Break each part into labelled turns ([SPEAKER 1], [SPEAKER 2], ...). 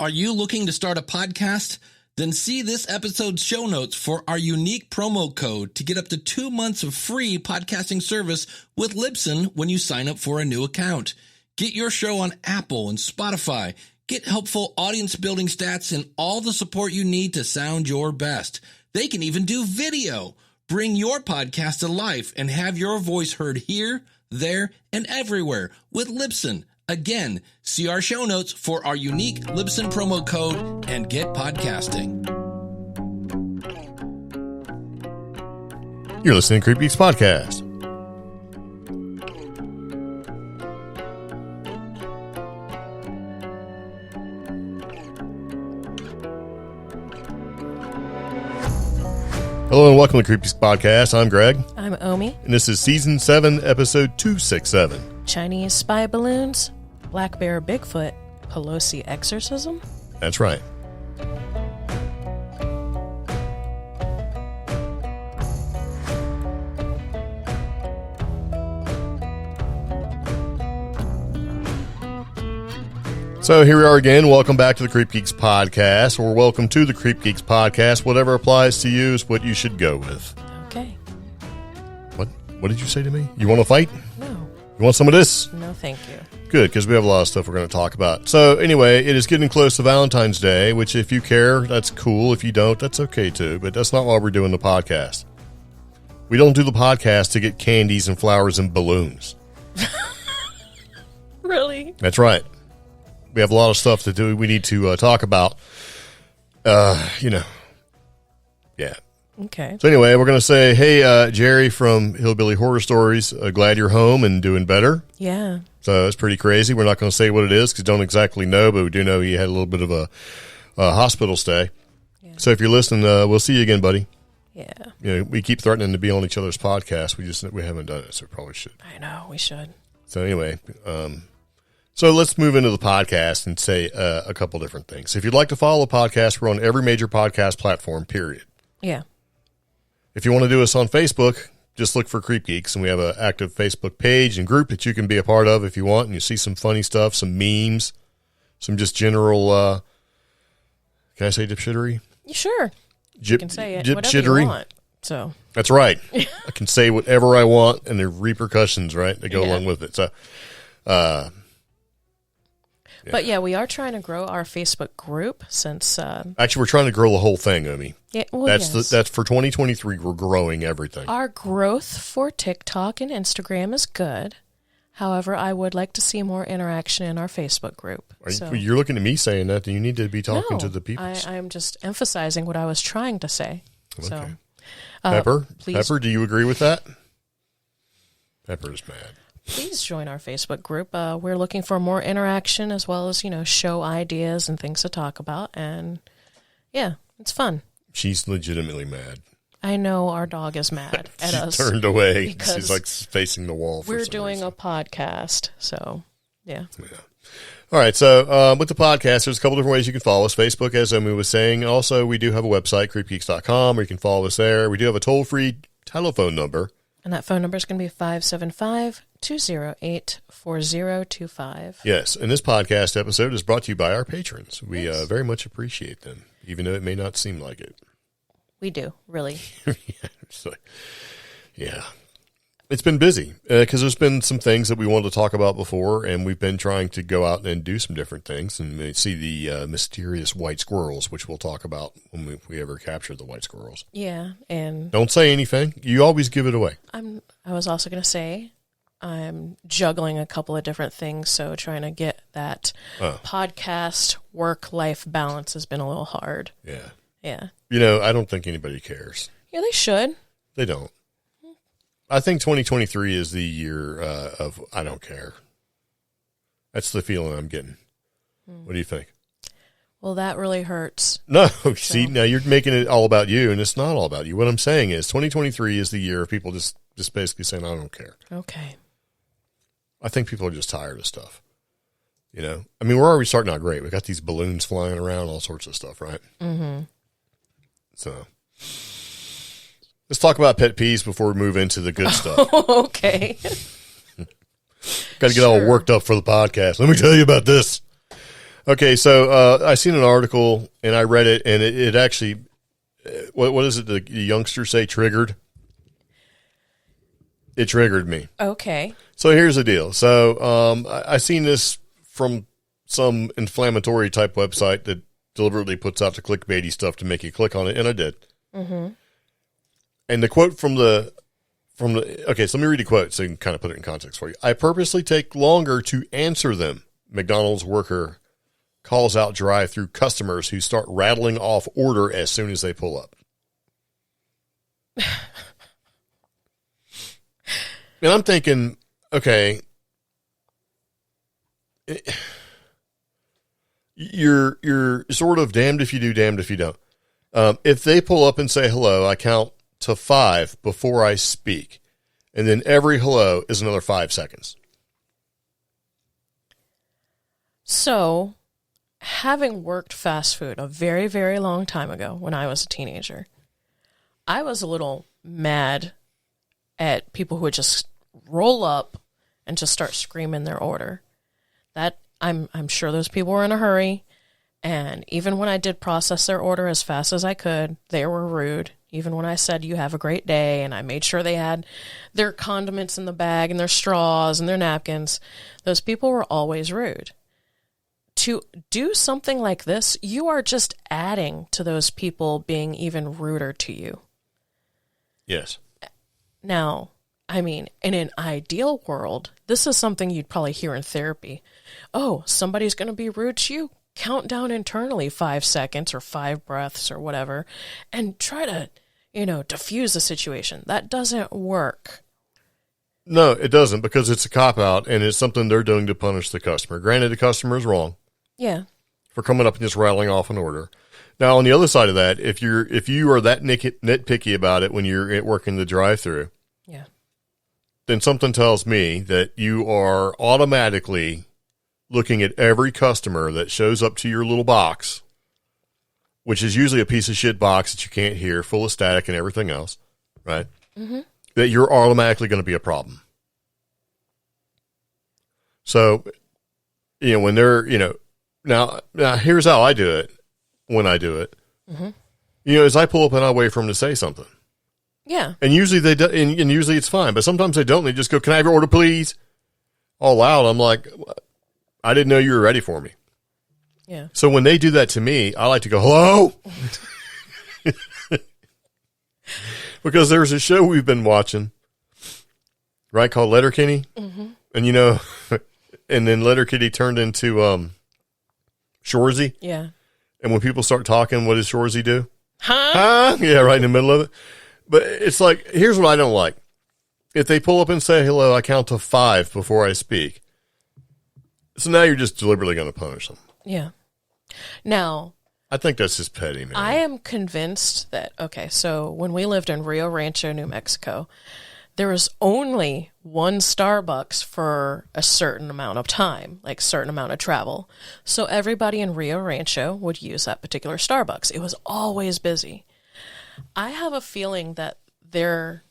[SPEAKER 1] Are you looking to start a podcast? Then see this episode's show notes for our unique promo code to get up to 2 months of free podcasting service with Libsyn when you sign up for a new account. Get your show on Apple and Spotify. Get helpful audience building stats and all the support you need to sound your best. They can even do video. Bring your podcast to life and have your voice heard here, there, and everywhere with Libsyn. Again, see our show notes for our unique Libsyn promo code and get podcasting.
[SPEAKER 2] You're listening to CreepGeeks Podcast. Hello and welcome to CreepGeeks Podcast. I'm Greg.
[SPEAKER 3] I'm Omi.
[SPEAKER 2] And this is Season 7, Episode 267.
[SPEAKER 3] Chinese spy balloons, Blackbear Bigfoot, Pelosi Exorcism?
[SPEAKER 2] That's right. So here we are again. Welcome back to the CreepGeeks Podcast, or welcome to the CreepGeeks Podcast. Whatever applies to you is what you should go with.
[SPEAKER 3] Okay.
[SPEAKER 2] What did you say to me? You want to fight?
[SPEAKER 3] No.
[SPEAKER 2] You want some of this?
[SPEAKER 3] No, thank you.
[SPEAKER 2] Good, because we have a lot of stuff we're going to talk about. So anyway, it is getting close to Valentine's Day, which if you care, that's cool. If you don't, that's okay too. But that's not why we're doing the podcast. We don't do the podcast to get candies and flowers and balloons.
[SPEAKER 3] Really?
[SPEAKER 2] That's right. We have a lot of stuff to do. We need to talk about. Yeah.
[SPEAKER 3] Okay.
[SPEAKER 2] So anyway, we're going to say, hey, Jerry from Hillbilly Horror Stories, glad you're home and doing better.
[SPEAKER 3] Yeah.
[SPEAKER 2] So it's pretty crazy. We're not going to say what it is because we don't exactly know, but we do know he had a little bit of a hospital stay. Yeah. So if you're listening, we'll see you again, buddy.
[SPEAKER 3] Yeah.
[SPEAKER 2] You know, we keep threatening to be on each other's podcast. We haven't done it, so we probably should.
[SPEAKER 3] I know, we should.
[SPEAKER 2] So anyway, so let's move into the podcast and say a couple different things. If you'd like to follow the podcast, we're on every major podcast platform, period.
[SPEAKER 3] Yeah.
[SPEAKER 2] If you want to do us on Facebook, just look for Creep Geeks, and we have an active Facebook page and group that you can be a part of if you want, and you see some funny stuff, some memes, some just general, can I say dipshittery?
[SPEAKER 3] Sure. You can say it whatever you want. So.
[SPEAKER 2] That's right. I can say whatever I want, and there are repercussions, right, that go along with it. So, yeah.
[SPEAKER 3] But yeah, we are trying to grow our Facebook group since.
[SPEAKER 2] Actually, we're trying to grow the whole thing, Omi.
[SPEAKER 3] Yeah, well,
[SPEAKER 2] that's for 2023. We're growing everything.
[SPEAKER 3] Our growth for TikTok and Instagram is good. However, I would like to see more interaction in our Facebook group.
[SPEAKER 2] You're looking at me saying that, then you need to be talking to the people.
[SPEAKER 3] I'm just emphasizing what I was trying to say. Okay. So,
[SPEAKER 2] Pepper,
[SPEAKER 3] please.
[SPEAKER 2] Pepper, do you agree with that? Pepper is mad.
[SPEAKER 3] Please join our Facebook group. We're looking for more interaction as well as, show ideas and things to talk about. And, yeah, it's fun.
[SPEAKER 2] She's legitimately mad.
[SPEAKER 3] I know our dog is mad at us.
[SPEAKER 2] She turned away. She's like facing the wall.
[SPEAKER 3] We're doing a podcast, so, yeah.
[SPEAKER 2] All right, so with the podcast, there's a couple different ways you can follow us. Facebook, as Omi was saying. Also, we do have a website, creepgeeks.com, where you can follow us there. We do have a toll-free telephone number.
[SPEAKER 3] And that phone number is going to be 575-208-4025.
[SPEAKER 2] Yes, and this podcast episode is brought to you by our patrons. We very much appreciate them, even though it may not seem like it.
[SPEAKER 3] We do, really.
[SPEAKER 2] Yeah. It's been busy because there's been some things that we wanted to talk about before, and we've been trying to go out and do some different things and see the mysterious white squirrels, which we'll talk about when we ever capture the white squirrels.
[SPEAKER 3] Yeah, and
[SPEAKER 2] don't say anything. You always give it away.
[SPEAKER 3] I was also going to say I'm juggling a couple of different things, so trying to get that podcast work-life balance has been a little hard.
[SPEAKER 2] Yeah.
[SPEAKER 3] Yeah.
[SPEAKER 2] I don't think anybody cares.
[SPEAKER 3] Yeah, they should.
[SPEAKER 2] They don't. I think 2023 is the year of I don't care. That's the feeling I'm getting. What do you think?
[SPEAKER 3] Well, that really hurts.
[SPEAKER 2] No, see, now you're making it all about you, and it's not all about you. What I'm saying is 2023 is the year of people just basically saying, I don't care.
[SPEAKER 3] Okay.
[SPEAKER 2] I think people are just tired of stuff. I mean, we're already starting out great. We got these balloons flying around, all sorts of stuff, right? Mm-hmm. So let's talk about pet peeves before we move into the good stuff.
[SPEAKER 3] Okay.
[SPEAKER 2] Got to get all worked up for the podcast. Let me tell you about this. Okay, so I seen an article and I read it, and it actually, what is it the youngsters say, triggered? It triggered me.
[SPEAKER 3] Okay.
[SPEAKER 2] So here's the deal. So I seen this from some inflammatory type website that deliberately puts out the clickbaity stuff to make you click on it, and I did. Mm-hmm. And the quote from the okay, so let me read the quote so you can kind of put it in context for you. I purposely take longer to answer them. McDonald's worker calls out drive-through customers who start rattling off order as soon as they pull up. And I'm thinking, okay, you're sort of damned if you do, damned if you don't. If they pull up and say hello, I count to 5 before I speak. And then every hello is another 5 seconds.
[SPEAKER 3] So, having worked fast food a very, very long time ago when I was a teenager, I was a little mad at people who would just roll up and just start screaming their order. That I'm sure those people were in a hurry, and even when I did process their order as fast as I could, they were rude. Even when I said, you have a great day, and I made sure they had their condiments in the bag and their straws and their napkins, those people were always rude. To do something like this, you are just adding to those people being even ruder to you.
[SPEAKER 2] Yes.
[SPEAKER 3] Now, I mean, in an ideal world, this is something you'd probably hear in therapy. Oh, somebody's going to be rude to you? Count down internally 5 seconds or 5 breaths or whatever and try to, diffuse the situation. That doesn't work.
[SPEAKER 2] No, it doesn't, because it's a cop-out and it's something they're doing to punish the customer. Granted, the customer is wrong.
[SPEAKER 3] Yeah.
[SPEAKER 2] For coming up and just rattling off an order. Now, on the other side of that, if you are that nitpicky about it when you're working the drive-thru,
[SPEAKER 3] yeah,
[SPEAKER 2] then something tells me that you are automatically looking at every customer that shows up to your little box, which is usually a piece of shit box that you can't hear, full of static and everything else, right? Mm-hmm. That you're automatically going to be a problem. So, when they're, now here's how I do it when I do it. Mm-hmm. As I pull up and I wait for them to say something.
[SPEAKER 3] Yeah.
[SPEAKER 2] And usually they do, and usually it's fine, but sometimes they don't. They just go, "Can I have your order, please?" All loud. I'm like, I didn't know you were ready for me.
[SPEAKER 3] Yeah.
[SPEAKER 2] So when they do that to me, I like to go, "Hello?" Because there's a show we've been watching, right, called Letterkenny. Mm-hmm. And, and then Letterkenny turned into Shorzy.
[SPEAKER 3] Yeah.
[SPEAKER 2] And when people start talking, what does Shorzy do?
[SPEAKER 3] Huh?
[SPEAKER 2] Yeah, right in the middle of it. But it's like, here's what I don't like. If they pull up and say hello, I count to 5 before I speak. So now you're just deliberately going to punish them.
[SPEAKER 3] Yeah. Now,
[SPEAKER 2] I think that's just petty, man.
[SPEAKER 3] I am convinced that, so when we lived in Rio Rancho, New Mexico, there was only one Starbucks for a certain amount of time, like certain amount of travel. So everybody in Rio Rancho would use that particular Starbucks. It was always busy. I have a feeling that their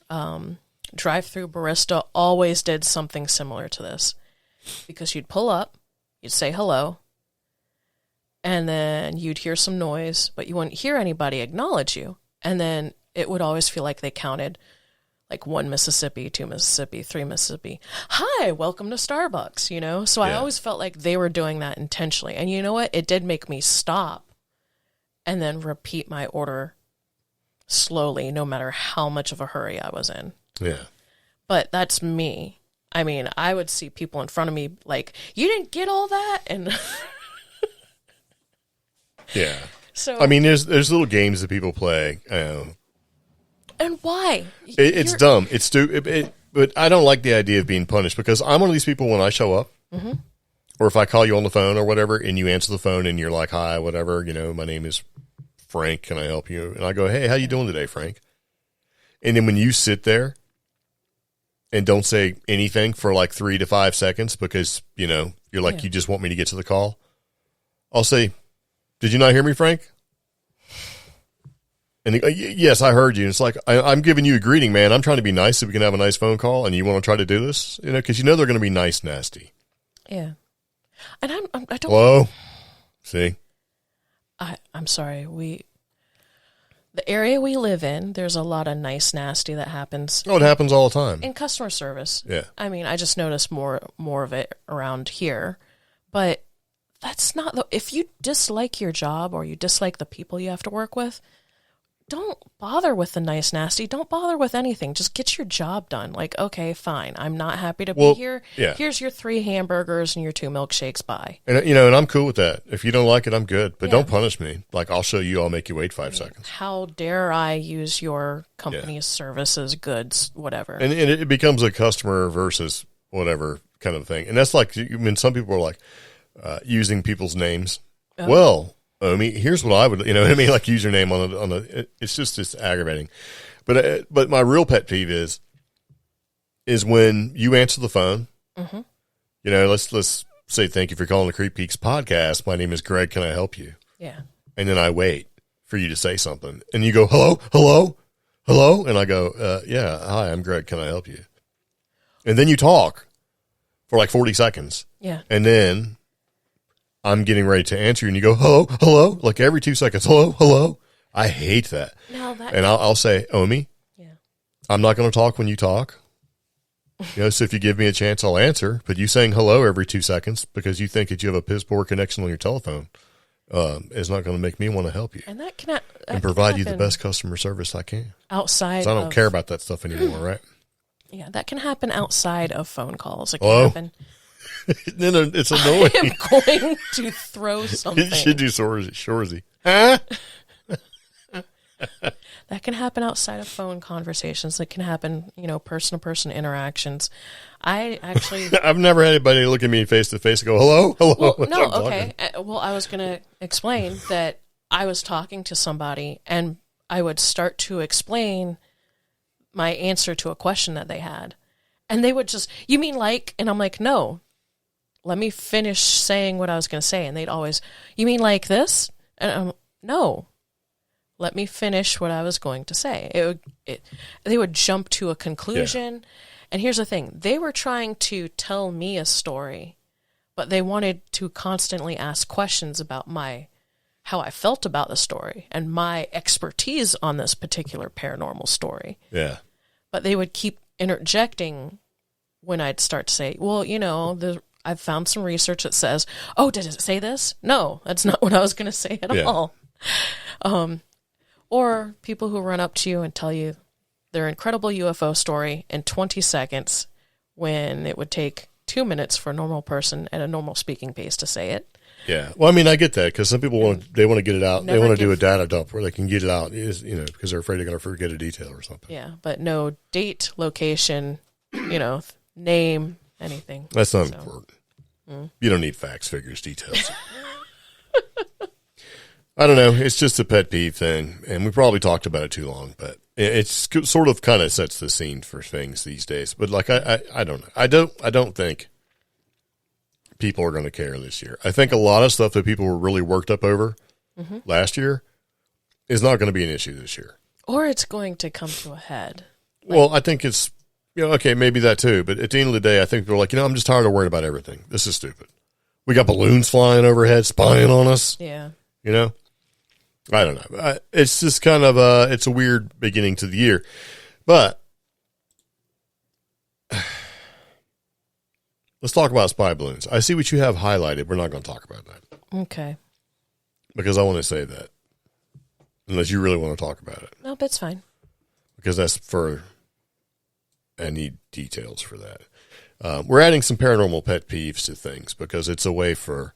[SPEAKER 3] drive-through barista always did something similar to this, because you'd pull up, you'd say hello, and then you'd hear some noise, but you wouldn't hear anybody acknowledge you. And then it would always feel like they counted like 1 Mississippi, 2 Mississippi, 3 Mississippi. Hi, welcome to Starbucks, So I always felt like they were doing that intentionally. And you know what? It did make me stop and then repeat my order slowly, no matter how much of a hurry I was in.
[SPEAKER 2] Yeah.
[SPEAKER 3] But that's me. I mean, I would see people in front of me like, "You didn't get all that?" And
[SPEAKER 2] yeah.
[SPEAKER 3] So
[SPEAKER 2] I mean, there's little games that people play.
[SPEAKER 3] And why?
[SPEAKER 2] It's dumb. It's stupid. But I don't like the idea of being punished, because I'm one of these people when I show up, mm-hmm. or if I call you on the phone or whatever, and you answer the phone and you're like, "Hi, whatever, my name is Frank. Can I help you?" And I go, "Hey, how you doing today, Frank?" And then when you sit there and don't say anything for like 3 to 5 seconds because, you're like, you just want me to get to the call, I'll say, "Did you not hear me, Frank?" And they go, "Yes, I heard you." And it's like, I'm giving you a greeting, man. I'm trying to be nice so we can have a nice phone call, and you want to try to do this, because they're going to be nice, nasty.
[SPEAKER 3] Yeah. And I don't.
[SPEAKER 2] Hello? See?
[SPEAKER 3] I'm sorry. The area we live in, there's a lot of nice nasty that happens.
[SPEAKER 2] Oh, it happens all the time.
[SPEAKER 3] In customer service.
[SPEAKER 2] Yeah.
[SPEAKER 3] I mean, I just noticed more of it around here. But that's not if you dislike your job or you dislike the people you have to work with, don't bother with the nice nasty. Don't bother with anything. Just get your job done. Like, okay, fine. I'm not happy to be here.
[SPEAKER 2] Yeah.
[SPEAKER 3] Here's your 3 hamburgers and your 2 milkshakes. Bye.
[SPEAKER 2] And and I'm cool with that. If you don't like it, I'm good. But don't punish me. Like, I'll show you. I'll make you wait 5 seconds.
[SPEAKER 3] How dare I use your company's services, goods, whatever.
[SPEAKER 2] And it becomes a customer versus whatever kind of thing. And that's like, some people are like using people's names. Oh. Well, Omi, here's what I would, what I mean? Like username on the, it's aggravating. But my real pet peeve is when you answer the phone, mm-hmm. Let's say, thank you for calling the CreepGeeks Podcast. My name is Greg. Can I help you?
[SPEAKER 3] Yeah.
[SPEAKER 2] And then I wait for you to say something and you go, hello. And I go, yeah, hi, I'm Greg. Can I help you? And then you talk for like 40 seconds.
[SPEAKER 3] Yeah.
[SPEAKER 2] And then I'm getting ready to answer you, and you go, hello, like every 2 seconds, hello. I hate that.
[SPEAKER 3] No,
[SPEAKER 2] and I'll say, Omi, I'm not going to talk when you talk. So if you give me a chance, I'll answer. But you saying hello every 2 seconds because you think that you have a piss poor connection on your telephone is not going to make me want to help you.
[SPEAKER 3] And that
[SPEAKER 2] provide you the best customer service I can.
[SPEAKER 3] Outside,
[SPEAKER 2] I don't care about that stuff anymore, right?
[SPEAKER 3] Yeah, that can happen outside of phone calls. It can
[SPEAKER 2] hello?
[SPEAKER 3] happen.
[SPEAKER 2] It's annoying.
[SPEAKER 3] I am going to throw something.
[SPEAKER 2] You should do Shorzy. Huh?
[SPEAKER 3] That can happen outside of phone conversations. It can happen, person-to-person interactions. I've
[SPEAKER 2] never had anybody look at me face to face and go, hello.
[SPEAKER 3] Well, no, okay. Well, I was going to explain that I was talking to somebody and I would start to explain my answer to a question that they had. And they would just, you mean like, and I'm like, no, let me finish saying what I was going to say. And they'd always, you mean like this? And no, let me finish what I was going to say. They would jump to a conclusion. Yeah. And here's the thing. They were trying to tell me a story, but they wanted to constantly ask questions about how I felt about the story and my expertise on this particular paranormal story.
[SPEAKER 2] Yeah.
[SPEAKER 3] But they would keep interjecting when I'd start to say, well, I've found some research that says, oh, did it say this? No, that's not what I was going to say at all. Or people who run up to you and tell you their incredible UFO story in 20 seconds when it would take 2 minutes for a normal person at a normal speaking pace to say it.
[SPEAKER 2] Yeah. Well, I mean, I get that because some people want to get it out. They want to do a data dump where they can get it out, because they're afraid they're going to forget a detail or something.
[SPEAKER 3] Yeah, but no date, location, name, anything.
[SPEAKER 2] That's not important. You don't need facts, figures, details. I don't know. It's just a pet peeve thing, and we probably talked about it too long, but it's sort of kind of sets the scene for things these days. But like, I don't know. I don't think people are going to care this year. I think a lot of stuff that people were really worked up over last year is not going to be an issue this year.
[SPEAKER 3] Or it's going to come to a head.
[SPEAKER 2] Well, I think it's, okay, maybe that too. But at the end of the day, I think they're like, I'm just tired of worrying about everything. This is stupid. We got balloons flying overhead, spying on us.
[SPEAKER 3] Yeah.
[SPEAKER 2] I don't know. It's just kind of it's a weird beginning to the year. But let's talk about spy balloons. I see what you have highlighted. We're not going to talk about that.
[SPEAKER 3] Okay.
[SPEAKER 2] Because I want to say that. Unless you really want to talk about it.
[SPEAKER 3] No, that's fine.
[SPEAKER 2] Because I need details for that. We're adding some paranormal pet peeves to things because it's a way for,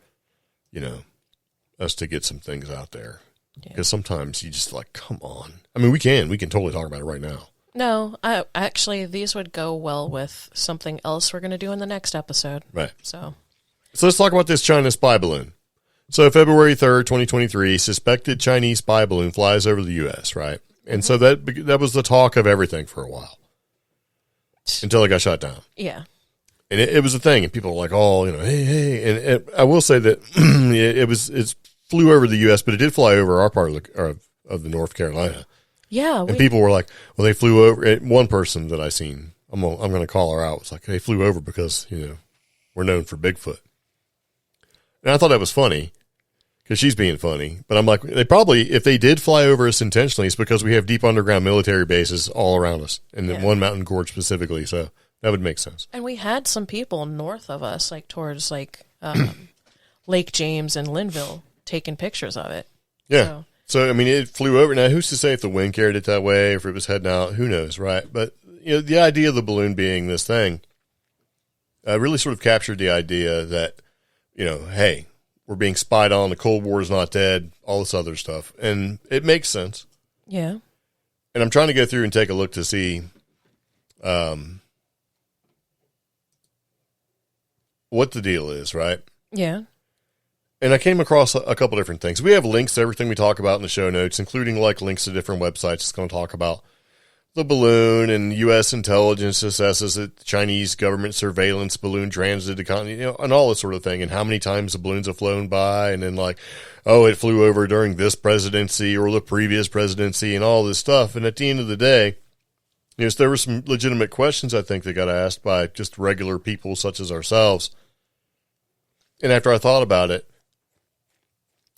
[SPEAKER 2] us to get some things out there. Because sometimes you just like, come on. I mean, we can totally talk about it right now.
[SPEAKER 3] No, actually, these would go well with something else we're going to do in the next episode.
[SPEAKER 2] Right.
[SPEAKER 3] So
[SPEAKER 2] let's talk about this China spy balloon. So February 3rd, 2023, suspected Chinese spy balloon flies over the U.S., right? And so that was the talk of everything for a while until it got shot down.
[SPEAKER 3] Yeah.
[SPEAKER 2] And it was a thing, and people were like, "Oh, hey." And I will say that it flew over the U.S., but it did fly over our part of the North Carolina.
[SPEAKER 3] Yeah,
[SPEAKER 2] and people were like, "Well, they flew over." One person that I seen, I'm going to call her out. Was like, "They flew over because we're known for Bigfoot," and I thought that was funny because she's being funny. But I'm like, they probably, if they did fly over us intentionally, it's because we have deep underground military bases all around us, and then one mountain gorge specifically. So that would make sense.
[SPEAKER 3] And we had some people north of us, like towards like Lake James and Linville, taking pictures of it.
[SPEAKER 2] Yeah. So, I mean, it flew over. Now, who's to say if the wind carried it that way, or if it was heading out? Who knows, right? But, you know, the idea of the balloon being this thing really sort of captured the idea that, you know, hey, we're being spied on, the Cold War is not dead, all this other stuff. And it makes sense.
[SPEAKER 3] Yeah.
[SPEAKER 2] And I'm trying to go through and take a look to see what the deal is, right?
[SPEAKER 3] Yeah.
[SPEAKER 2] And I came across a couple different things. We have links to everything we talk about in the show notes, including like links to different websites that's going to talk about the balloon, and U.S. intelligence assesses that the Chinese government surveillance balloon transited the continent, you know, and all this sort of thing, and how many times the balloons have flown by, and then like, oh, it flew over during this presidency or the previous presidency, and all this stuff. And at the end of the day, you know, there were some legitimate questions I think that got asked by just regular people such as ourselves. And after I thought about it,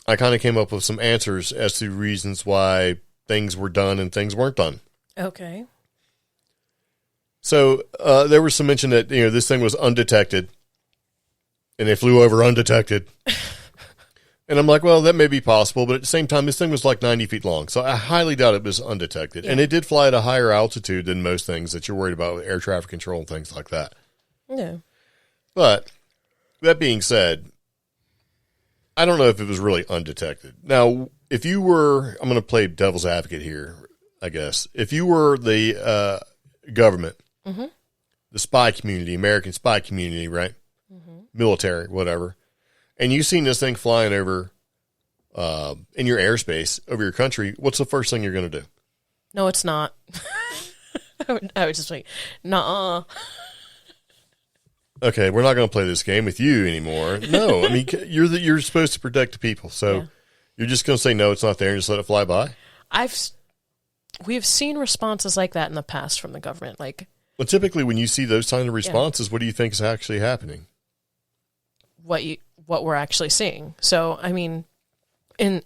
[SPEAKER 2] I kind of came up with some answers as to reasons why things were done and things weren't done.
[SPEAKER 3] Okay.
[SPEAKER 2] So there was some mention that, you know, this thing was undetected, and they flew over undetected. And I'm like, well, that may be possible, but at the same time, this thing was like 90 feet long, so I highly doubt it was undetected. Yeah. And it did fly at a higher altitude than most things that you're worried about with air traffic control and things like that.
[SPEAKER 3] Yeah.
[SPEAKER 2] But that being said, I don't know if it was really undetected. Now, if you were, I'm going to play devil's advocate here, I guess. If you were the government, the spy community, American spy community, right? Military, whatever, and you seen this thing flying over in your airspace over your country, what's the first thing you're going to do?
[SPEAKER 3] No, it's not. I would just like, nuh-uh.
[SPEAKER 2] Okay, we're not going to play this game with you anymore. No, I mean, you're supposed to protect the people, so you're just going to say, no, it's not there, and just let it fly by?
[SPEAKER 3] We've seen responses like that in the past from the government. Like,
[SPEAKER 2] well, typically when you see those kinds of responses, what do you think is actually happening?
[SPEAKER 3] What we're actually seeing. So, I mean, in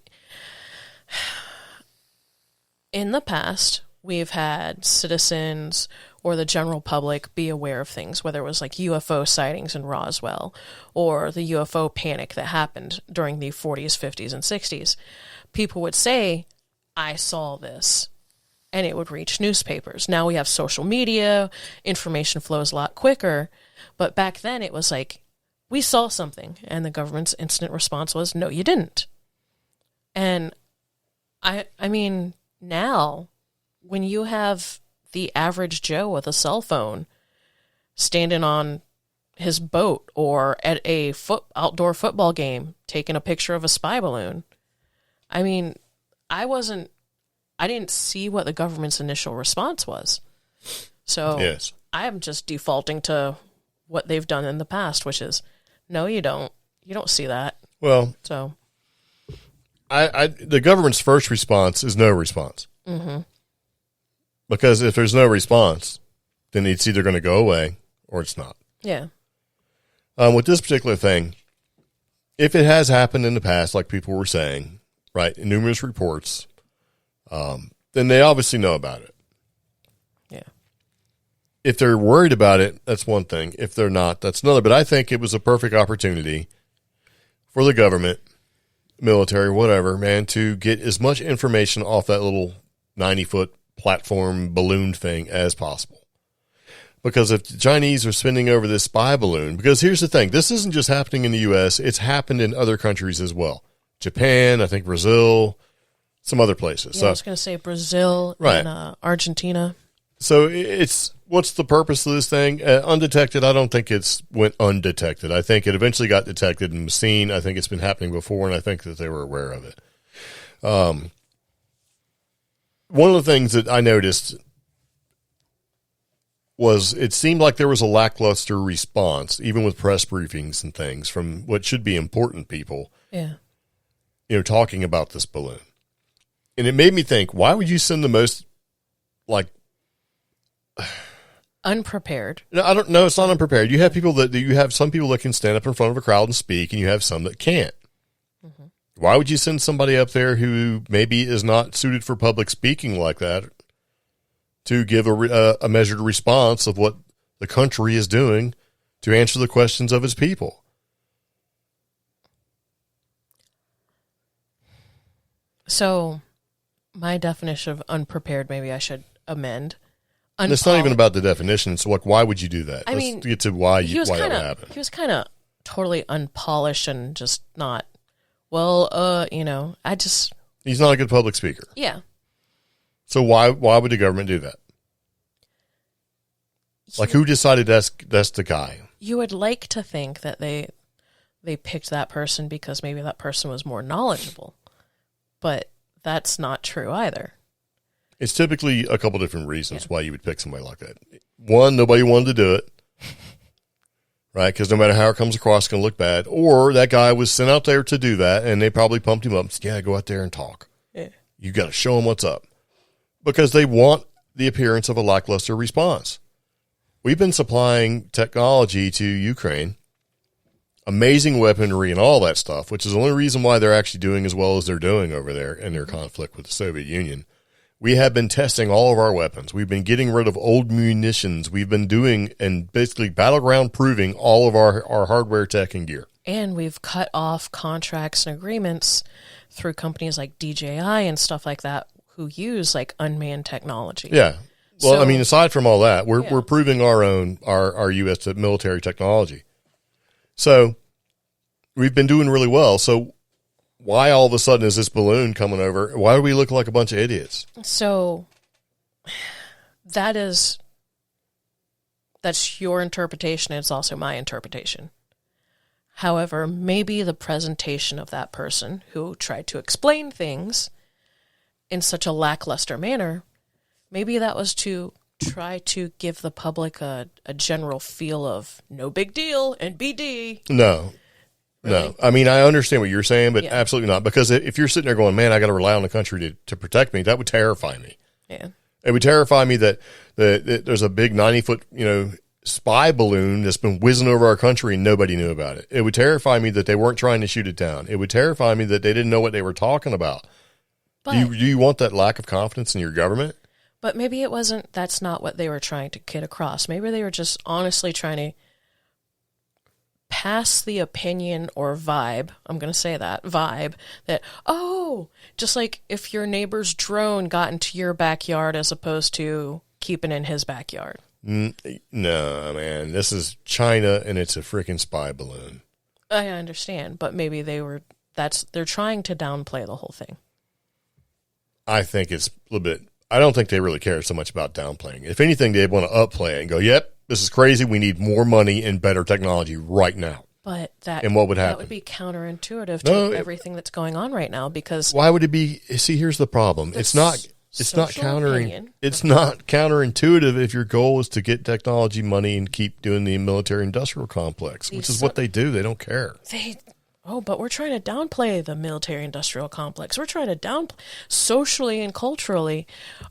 [SPEAKER 3] the past, we've had citizens or the general public be aware of things, whether it was like UFO sightings in Roswell or the UFO panic that happened during the 40s, 50s, and 60s. People would say, I saw this, and it would reach newspapers. Now we have social media, information flows a lot quicker, but back then it was like, we saw something, and the government's instant response was, no, you didn't. And I mean, now, when you have the average Joe with a cell phone standing on his boat or at a outdoor football game taking a picture of a spy balloon, I mean, I didn't see what the government's initial response was. So yes. I am just defaulting to what they've done in the past, which is, no, you don't. You don't see that. Well, so
[SPEAKER 2] the government's first response is no response. Mm-hmm. Because if there's no response, then it's either going to go away or it's not.
[SPEAKER 3] Yeah.
[SPEAKER 2] With this particular thing, if it has happened in the past, like people were saying, right, in numerous reports, then they obviously know about it.
[SPEAKER 3] Yeah.
[SPEAKER 2] If they're worried about it, that's one thing. If they're not, that's another. But I think it was a perfect opportunity for the government, military, whatever, man, to get as much information off that little 90-foot platform balloon thing as possible. Because if the Chinese are spinning over this spy balloon, because here's the thing, this isn't just happening in the U.S., it's happened in other countries as well. Japan, I think Brazil, some other places.
[SPEAKER 3] Yeah, I was going to say Brazil and Argentina.
[SPEAKER 2] So it's, what's the purpose of this thing? Undetected, I don't think it's went undetected. I think it eventually got detected and was seen. I think it's been happening before, and I think that they were aware of it. One of the things that I noticed was it seemed like there was a lackluster response, even with press briefings and things, from what should be important people.
[SPEAKER 3] Yeah.
[SPEAKER 2] You know, talking about this balloon. And it made me think, why would you send the most, like,
[SPEAKER 3] unprepared?
[SPEAKER 2] No, I don't know. It's not unprepared. You have people you have some people that can stand up in front of a crowd and speak, and you have some that can't. Mm-hmm. Why would you send somebody up there who maybe is not suited for public speaking like that to give a measured response of what the country is doing to answer the questions of its people?
[SPEAKER 3] So, my definition of unprepared, maybe I should amend.
[SPEAKER 2] And it's not even about the definition. It's like, why would you do that?
[SPEAKER 3] Let's
[SPEAKER 2] get to why that would happen.
[SPEAKER 3] He was kind of totally unpolished and just not, I just...
[SPEAKER 2] He's not a good public speaker.
[SPEAKER 3] Yeah.
[SPEAKER 2] So why would the government do that? Like, who decided that's the guy?
[SPEAKER 3] You would like to think that they picked that person because maybe that person was more knowledgeable. But that's not true either.
[SPEAKER 2] It's typically a couple different reasons why you would pick somebody like that. One, nobody wanted to do it, right? Because no matter how it comes across, it's going to look bad. Or that guy was sent out there to do that, and they probably pumped him up and said, yeah, go out there and talk. Yeah. You got to show them what's up. Because they want the appearance of a lackluster response. We've been supplying technology to Ukraine, amazing weaponry and all that stuff, which is the only reason why they're actually doing as well as they're doing over there in their conflict with the Soviet Union. We have been testing all of our weapons. We've been getting rid of old munitions. We've been doing and basically battleground proving all of our hardware, tech, and gear. And
[SPEAKER 3] we've cut off contracts and agreements through companies like DJI and stuff like that who use like unmanned technology.
[SPEAKER 2] Yeah. Well, aside from all that, we're proving our U.S. military technology. So we've been doing really well. So why all of a sudden is this balloon coming over? Why do we look like a bunch of idiots?
[SPEAKER 3] So that's your interpretation. It's also my interpretation. However, maybe the presentation of that person who tried to explain things in such a lackluster manner, maybe that was to try to give the public a general feel of no big deal and BD.
[SPEAKER 2] No. Really? No. I understand what you're saying, but absolutely not. Because if you're sitting there going, man, I got to rely on the country to protect me, that would terrify me.
[SPEAKER 3] Yeah.
[SPEAKER 2] It would terrify me that there's a big 90-foot, spy balloon that's been whizzing over our country and nobody knew about it. It would terrify me that they weren't trying to shoot it down. It would terrify me that they didn't know what they were talking about. But, do you want that lack of confidence in your government?
[SPEAKER 3] But maybe that's not what they were trying to get across. Maybe they were just honestly trying to pass the opinion or vibe, I'm going to say that, vibe, that, just like if your neighbor's drone got into your backyard as opposed to keeping in his backyard.
[SPEAKER 2] No, man, this is China and it's a freaking spy balloon.
[SPEAKER 3] I understand, but maybe they're trying to downplay the whole thing.
[SPEAKER 2] I think it's a little bit, I don't think they really care so much about downplaying. If anything, they want to upplay it and go, yep, this is crazy. We need more money and better technology right now.
[SPEAKER 3] But
[SPEAKER 2] and what would happen?
[SPEAKER 3] That would be counterintuitive to everything that's going on right now because...
[SPEAKER 2] Why would it be? See, here's the problem. It's not counterintuitive if your goal is to get technology money and keep doing the military industrial complex, which is what they do. They don't care.
[SPEAKER 3] But we're trying to downplay the military industrial complex. We're trying to downplay socially and culturally.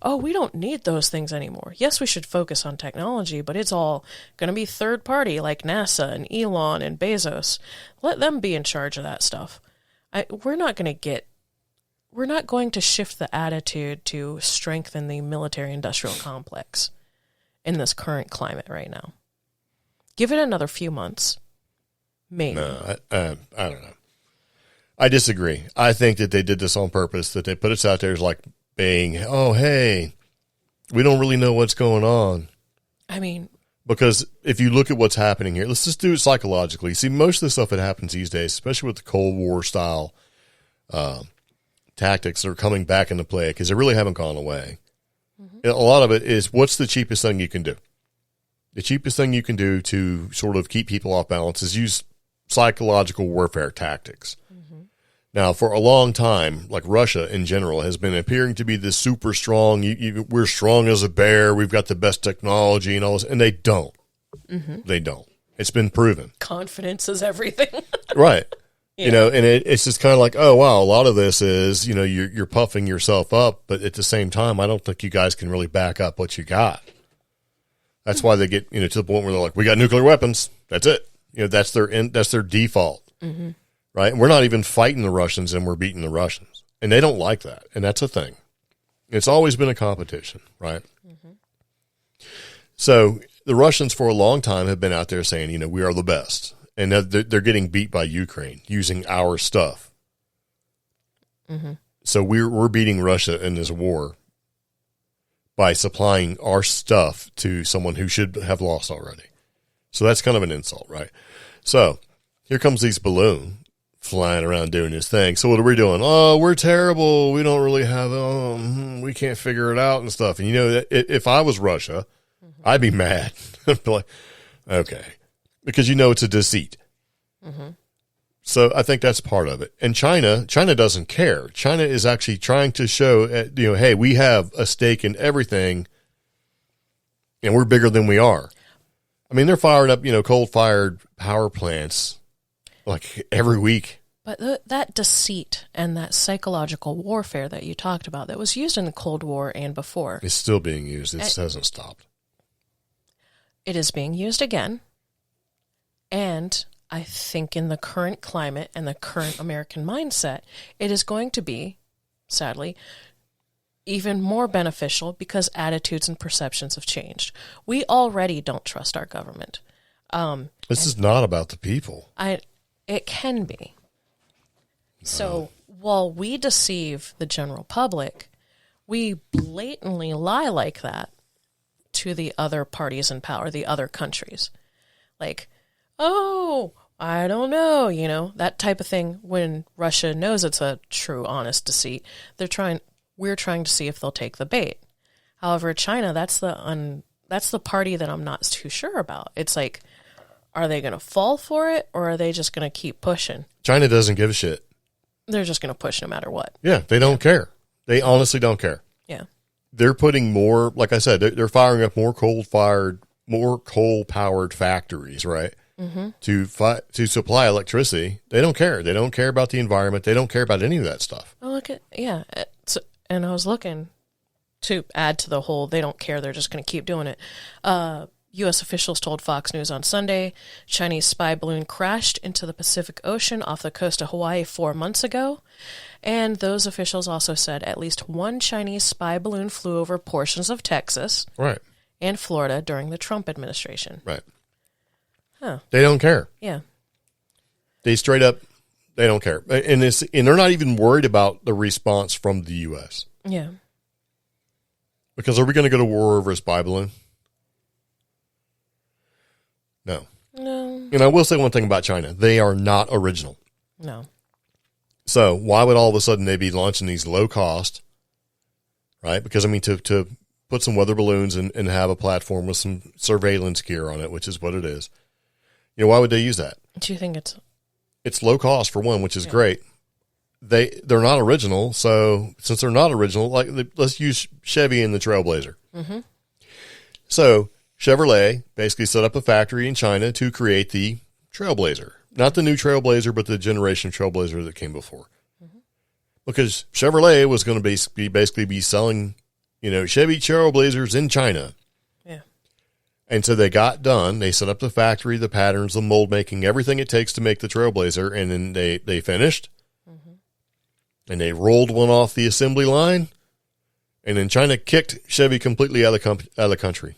[SPEAKER 3] We don't need those things anymore. Yes, we should focus on technology, but it's all going to be third party like NASA and Elon and Bezos. Let them be in charge of that stuff. We're not going to shift the attitude to strengthen the military industrial complex in this current climate right now. Give it another few months. Maybe.
[SPEAKER 2] No, I don't know. I disagree. I think that they did this on purpose, that they put us out there as like being, hey, we don't really know what's going on. Because if you look at what's happening here, let's just do it psychologically. See, most of the stuff that happens these days, especially with the Cold War style tactics that are coming back into play because they really haven't gone away. Mm-hmm. A lot of it is what's the cheapest thing you can do? The cheapest thing you can do to sort of keep people off balance is use psychological warfare tactics. Mm-hmm. Now, for a long time, like Russia in general has been appearing to be this super strong, we're strong as a bear, we've got the best technology and all this, and they don't. Mm-hmm. They don't. It's been proven.
[SPEAKER 3] Confidence is everything.
[SPEAKER 2] Right. Yeah. And it's just kind of like, oh, wow, a lot of this is, you're puffing yourself up, but at the same time, I don't think you guys can really back up what you got. That's why they get, to the point where they're like, we got nuclear weapons. That's it. That's their default. Mm-hmm. right? And we're not even fighting the Russians, and we're beating the Russians. And they don't like that. And that's a thing. It's always been a competition, right? Mm-hmm. So the Russians for a long time have been out there saying, you know, we are the best. And they're getting beat by Ukraine using our stuff. Mm-hmm. So we're beating Russia in this war by supplying our stuff to someone who should have lost already. So that's kind of an insult, right? So here comes these balloon flying around doing his thing. So what are we doing? Oh, we're terrible. We don't really have, we can't figure it out and stuff. And you know, if I was Russia, mm-hmm. I'd be mad. I'd be like, okay. Because you know it's a deceit. Mm-hmm. So I think that's part of it. And China doesn't care. China is actually trying to show, you know, hey, we have a stake in everything, and we're bigger than we are. I mean, they're firing up, you know, coal-fired power plants like every week.
[SPEAKER 3] But that deceit and that psychological warfare that you talked about that was used in the Cold War and before.
[SPEAKER 2] It's still being used. It hasn't stopped.
[SPEAKER 3] It is being used again. And I think in the current climate and the current American mindset, it is going to be, sadly, even more beneficial because attitudes and perceptions have changed. We already don't trust our government.
[SPEAKER 2] This is not about the people.
[SPEAKER 3] It can be. So while we deceive the general public, we blatantly lie like that to the other parties in power, the other countries. Like, oh, I don't know, you know, that type of thing. When Russia knows it's a true, honest deceit, we're trying to see if they'll take the bait. However, China, that's the party that I'm not too sure about. It's like, are they going to fall for it, or are they just going to keep pushing?
[SPEAKER 2] China doesn't give a shit.
[SPEAKER 3] They're just going to push no matter what.
[SPEAKER 2] Yeah, they don't care. They honestly don't care.
[SPEAKER 3] Yeah.
[SPEAKER 2] They're putting more, like I said, they're firing up more coal-powered factories, right? Mm-hmm. To supply electricity. They don't care. They don't care about the environment. They don't care about any of that stuff.
[SPEAKER 3] Oh, look at, yeah. And I was looking to add to the whole, they don't care. They're just going to keep doing it. U.S. officials told Fox News on Sunday Chinese spy balloon crashed into the Pacific Ocean off the coast of Hawaii 4 months ago. And those officials also said at least one Chinese spy balloon flew over portions of Texas
[SPEAKER 2] right.
[SPEAKER 3] and Florida during the Trump administration.
[SPEAKER 2] Right.
[SPEAKER 3] Huh.
[SPEAKER 2] They don't care.
[SPEAKER 3] Yeah.
[SPEAKER 2] They straight up, they don't care. And they're not even worried about the response from the U.S.
[SPEAKER 3] Yeah.
[SPEAKER 2] Because are we going to go to war over a spy balloon? No. And I will say one thing about China. They are not original.
[SPEAKER 3] No.
[SPEAKER 2] So why would all of a sudden they be launching these low cost, right? Because, I mean, to put some weather balloons and have a platform with some surveillance gear on it, which is what it is. You know, why would they use that?
[SPEAKER 3] Do you think
[SPEAKER 2] it's low cost for one, which is great. They're not original. So since they're not original, like let's use Chevy and the Trailblazer. Mm-hmm. So Chevrolet basically set up a factory in China to create the Trailblazer. Not the new Trailblazer, but the generation Trailblazer that came before. Mm-hmm. Because Chevrolet was going to basically be selling, you know, Chevy Trailblazers in China.
[SPEAKER 3] Yeah.
[SPEAKER 2] And so they got done. They set up the factory, the patterns, the mold making, everything it takes to make the Trailblazer. And then they finished. Mm-hmm. And they rolled one off the assembly line. And then China kicked Chevy completely out of the country.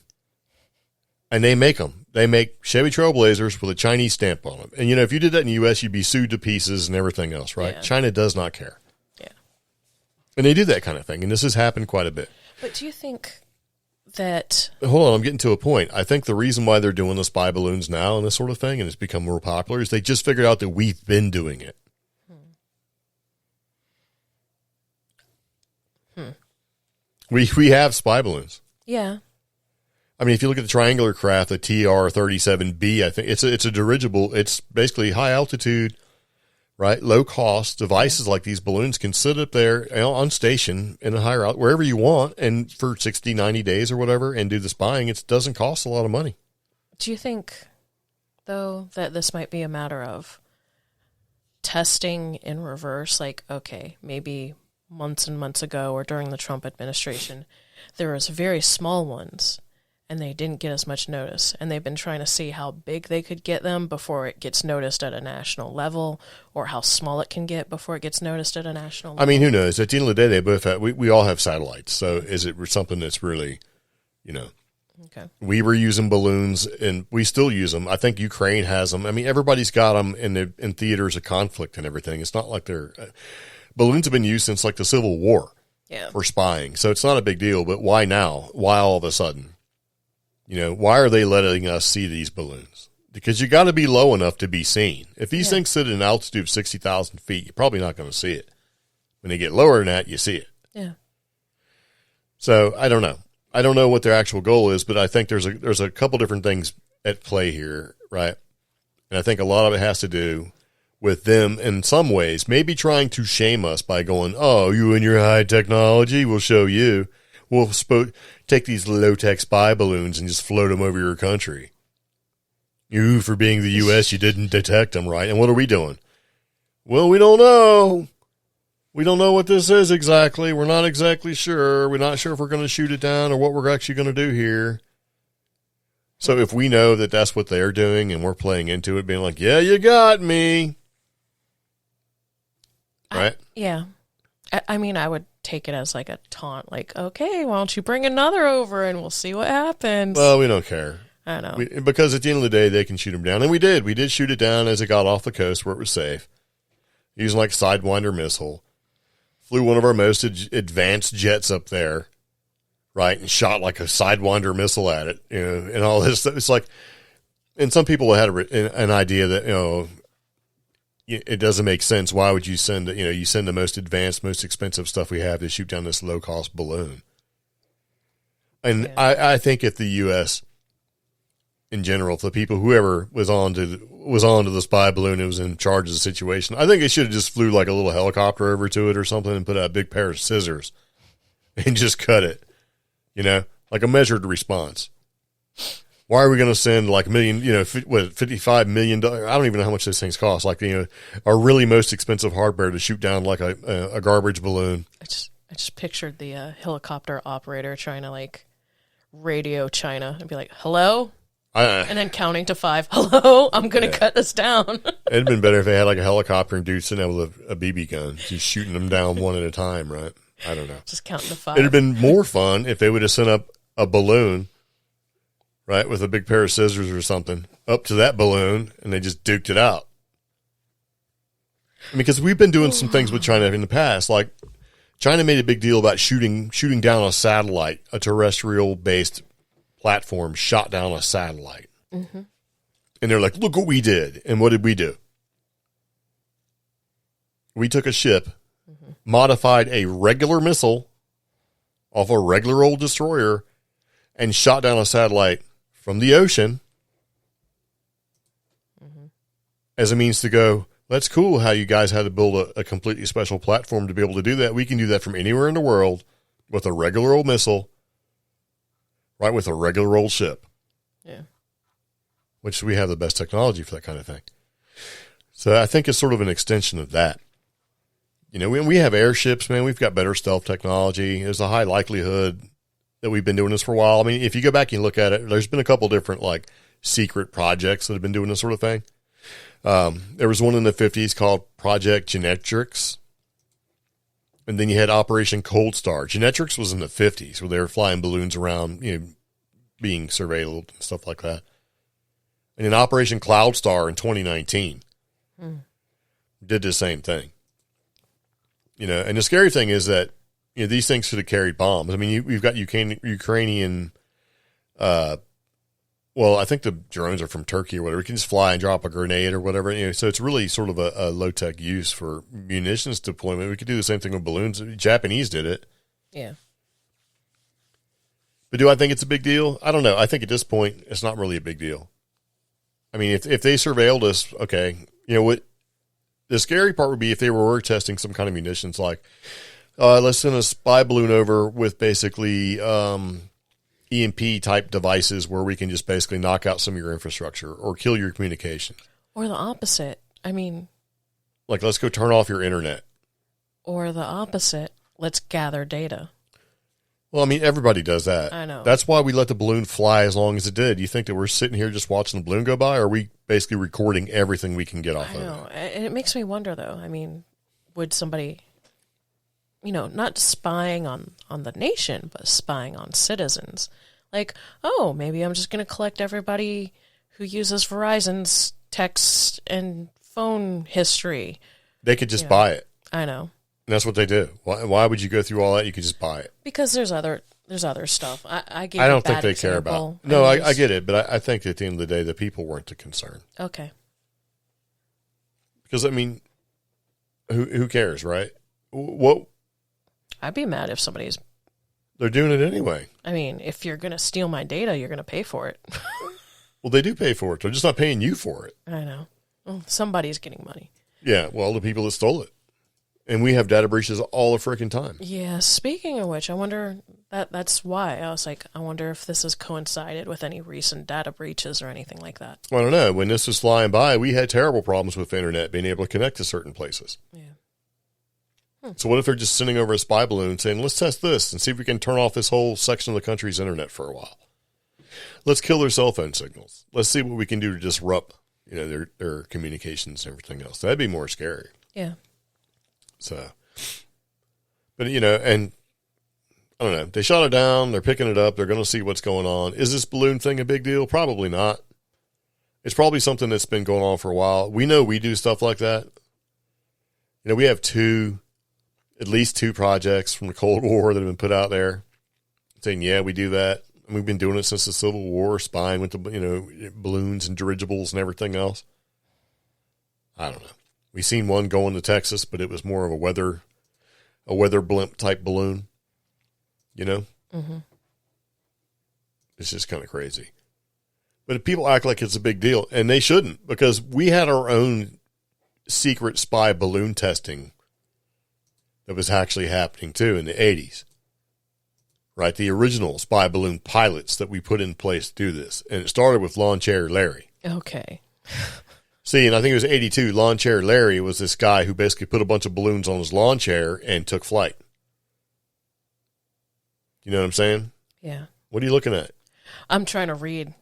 [SPEAKER 2] And they make them. They make Chevy Trailblazers with a Chinese stamp on them. And, you know, if you did that in the U.S., you'd be sued to pieces and everything else, right? Yeah. China does not care.
[SPEAKER 3] Yeah.
[SPEAKER 2] And they do that kind of thing. And this has happened quite a bit.
[SPEAKER 3] But do you think that...
[SPEAKER 2] Hold on, I'm getting to a point. I think the reason why they're doing the spy balloons now and this sort of thing, and it's become more popular, is they just figured out that we've been doing it. We have spy balloons.
[SPEAKER 3] Yeah.
[SPEAKER 2] I mean, if you look at the triangular craft, the TR-37B, I think it's a dirigible. It's basically high altitude, right? Low cost devices like these balloons can sit up there on station in a higher altitude, wherever you want, and for 60, 90 days or whatever, and do the spying. It doesn't cost a lot of money.
[SPEAKER 3] Do you think, though, that this might be a matter of testing in reverse? Like, okay, maybe months and months ago or during the Trump administration, there was very small ones. and they didn't get as much notice. And they've been trying to see how big they could get them before it gets noticed at a national level, or how small it can get before it gets noticed at a national level.
[SPEAKER 2] I mean, who knows? At the end of the day, they both have, we all have satellites. So is it something that's really, you know,
[SPEAKER 3] Okay.
[SPEAKER 2] We were using balloons, and we still use them. I think Ukraine has them. I mean, everybody's got them in theaters of conflict and everything. It's not like they're balloons have been used since like the Civil War for spying. So it's not a big deal. But why now? Why all of a sudden? You know, why are they letting us see these balloons? Because you got to be low enough to be seen. If these things sit at an altitude of 60,000 feet, you're probably not going to see it. When they get lower than that, you see it.
[SPEAKER 3] Yeah.
[SPEAKER 2] So I don't know. I don't know what their actual goal is, but I think there's a couple different things at play here, right? And I think a lot of it has to do with them in some ways, maybe trying to shame us by going, oh, you and your high technology, we'll show you. We'll take these low-tech spy balloons and just float them over your country. You, for being the U.S., you didn't detect them, right? And what are we doing? Well, we don't know. We don't know what this is exactly. We're not exactly sure. We're not sure if we're going to shoot it down or what we're actually going to do here. So if we know that that's what they're doing and we're playing into it, being like, yeah, you got me. Right?
[SPEAKER 3] I mean, I would take it as like a taunt, like, okay, why don't you bring another over and we'll see what happens.
[SPEAKER 2] Well, we don't care.
[SPEAKER 3] I know.
[SPEAKER 2] Because at the end of the day, they can shoot them down. And we did. We did shoot it down as it got off the coast where it was safe. Using like a Sidewinder missile. Flew one of our most advanced jets up there, right, and shot like a Sidewinder missile at it, you know, and all this stuff. It's like, and some people had an idea that, you know, it doesn't make sense. Why would you send the most advanced, most expensive stuff we have to shoot down this low-cost balloon? And I think if the U.S. in general, if the people, whoever was on to the spy balloon and was in charge of the situation, I think they should have just flew like a little helicopter over to it or something and put out a big pair of scissors and just cut it, you know, like a measured response. Why are we going to send like $55 million? I don't even know how much those things cost. Like, you know, our really most expensive hardware to shoot down like a garbage balloon.
[SPEAKER 3] I just pictured the helicopter operator trying to like radio China and be like, hello? And then counting to 5. Hello, I'm going to cut this down.
[SPEAKER 2] It'd been better if they had like a helicopter and dude sitting there with a BB gun, just shooting them down one at a time, right? I don't know.
[SPEAKER 3] Just counting to 5.
[SPEAKER 2] It'd have been more fun if they would have sent up a balloon, right, with a big pair of scissors or something, up to that balloon, and they just duked it out. I mean, because we've been doing some things with China in the past, like China made a big deal about shooting down a satellite, a terrestrial-based platform shot down a satellite. Mm-hmm. And they're like, look what we did. And what did we do? We took a ship, modified a regular missile off a regular old destroyer, and shot down a satellite from the ocean as a means to go, that's cool how you guys had to build a completely special platform to be able to do that. We can do that from anywhere in the world with a regular old missile. Right, with a regular old ship. Yeah. Which we have the best technology for that kind of thing. So I think it's sort of an extension of that. You know, when we have airships, man, we've got better stealth technology. There's a high likelihood that we've been doing this for a while. I mean, if you go back and look at it, there's been a couple different, like, secret projects that have been doing this sort of thing. There was one in the 50s called Project Genetrix. And then you had Operation Cold Star. Genetrix was in the 50s, where they were flying balloons around, you know, being surveilled and stuff like that. And then Operation Cloud Star in 2019 did the same thing. You know, and the scary thing is that, you know, these things should have carried bombs. I mean, we've got Ukrainian, well, I think the drones are from Turkey or whatever. You can just fly and drop a grenade or whatever. You know, so it's really sort of a low-tech use for munitions deployment. We could do the same thing with balloons. The Japanese did it. Yeah. But do I think it's a big deal? I don't know. I think at this point, it's not really a big deal. I mean, if they surveilled us, okay, you know, what the scary part would be if they were testing some kind of munitions, like, let's send a spy balloon over with basically EMP type devices where we can just basically knock out some of your infrastructure or kill your communication.
[SPEAKER 3] Or the opposite. I mean,
[SPEAKER 2] like, let's go turn off your internet.
[SPEAKER 3] Or the opposite. Let's gather data.
[SPEAKER 2] Well, I mean, everybody does that.
[SPEAKER 3] I know.
[SPEAKER 2] That's why we let the balloon fly as long as it did. You think that we're sitting here just watching the balloon go by, or are we basically recording everything we can get off of it?
[SPEAKER 3] I know. And it makes me wonder, though. I mean, would somebody, not spying on the nation, but spying on citizens? Like, oh, maybe I'm just going to collect everybody who uses Verizon's text and phone history.
[SPEAKER 2] They could just buy it.
[SPEAKER 3] I know.
[SPEAKER 2] And that's what they do. Why would you go through all that? You could just buy it.
[SPEAKER 3] Because there's other stuff. I
[SPEAKER 2] don't think they care about. No, I get it, but I think at the end of the day, the people weren't the concern.
[SPEAKER 3] Okay.
[SPEAKER 2] Because I mean, who cares, right? What?
[SPEAKER 3] I'd be mad if somebody's.
[SPEAKER 2] They're doing it anyway.
[SPEAKER 3] I mean, if you're going to steal my data, you're going to pay for it.
[SPEAKER 2] Well, they do pay for it. They're just not paying you for it.
[SPEAKER 3] I know. Well, somebody's getting money.
[SPEAKER 2] Yeah, well, the people that stole it. And we have data breaches all the freaking time.
[SPEAKER 3] Yeah, speaking of which, I wonder, that's why. I was like, I wonder if this has coincided with any recent data breaches or anything like that.
[SPEAKER 2] Well, I don't know. When this was flying by, we had terrible problems with the internet being able to connect to certain places.
[SPEAKER 3] Yeah.
[SPEAKER 2] So what if they're just sending over a spy balloon saying, let's test this and see if we can turn off this whole section of the country's internet for a while. Let's kill their cell phone signals. Let's see what we can do to disrupt, their communications and everything else. That'd be more scary.
[SPEAKER 3] Yeah.
[SPEAKER 2] So, but and I don't know. They shot it down. They're picking it up. They're going to see what's going on. Is this balloon thing a big deal? Probably not. It's probably something that's been going on for a while. We know we do stuff like that. We have at least two projects from the Cold War that have been put out there saying, yeah, we do that. And we've been doing it since the Civil War, spying with the, balloons and dirigibles and everything else. I don't know. We seen one going to Texas, but it was more of a weather blimp type balloon. Mm-hmm. It's just kind of crazy. But if people act like it's a big deal, and they shouldn't, because we had our own secret spy balloon testing that was actually happening too in the 80s. Right? The original spy balloon pilots that we put in place to do this. And it started with Lawn Chair Larry.
[SPEAKER 3] Okay.
[SPEAKER 2] See, and I think it was 82. Lawn Chair Larry was this guy who basically put a bunch of balloons on his lawn chair and took flight. You know what I'm saying?
[SPEAKER 3] Yeah.
[SPEAKER 2] What are you looking at?
[SPEAKER 3] I'm trying to read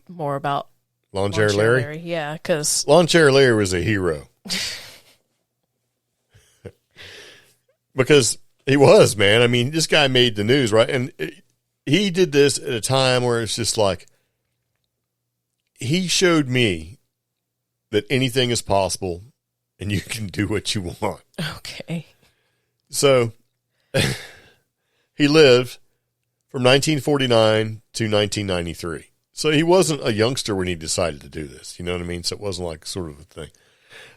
[SPEAKER 3] more about
[SPEAKER 2] Lawn Chair Larry?
[SPEAKER 3] Yeah, because
[SPEAKER 2] Lawn Chair Larry was a hero. Because he was, man. I mean, this guy made the news, right? And he did this at a time where it's just like, he showed me that anything is possible and you can do what you want.
[SPEAKER 3] Okay.
[SPEAKER 2] So he lived from 1949 to 1993. So he wasn't a youngster when he decided to do this. You know what I mean? So it wasn't like sort of a thing.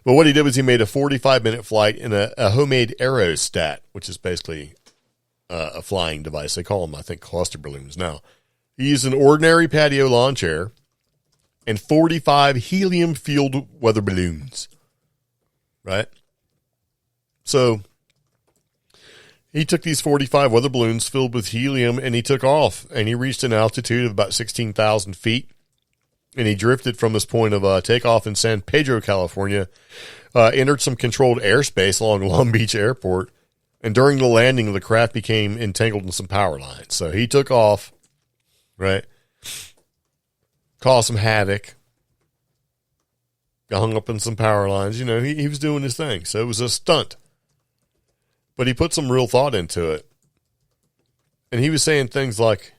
[SPEAKER 2] But what he did was he made a 45-minute flight in a homemade aerostat, which is basically a flying device. They call them, I think, cluster balloons now. He used an ordinary patio lawn chair and 45 helium-fueled weather balloons. Right? So he took these 45 weather balloons filled with helium and he took off. And he reached an altitude of about 16,000 feet. And he drifted from this point of takeoff in San Pedro, California, entered some controlled airspace along Long Beach Airport, and during the landing, the craft became entangled in some power lines. So he took off, right, caused some havoc, got hung up in some power lines. He was doing his thing. So it was a stunt. But he put some real thought into it. And he was saying things like,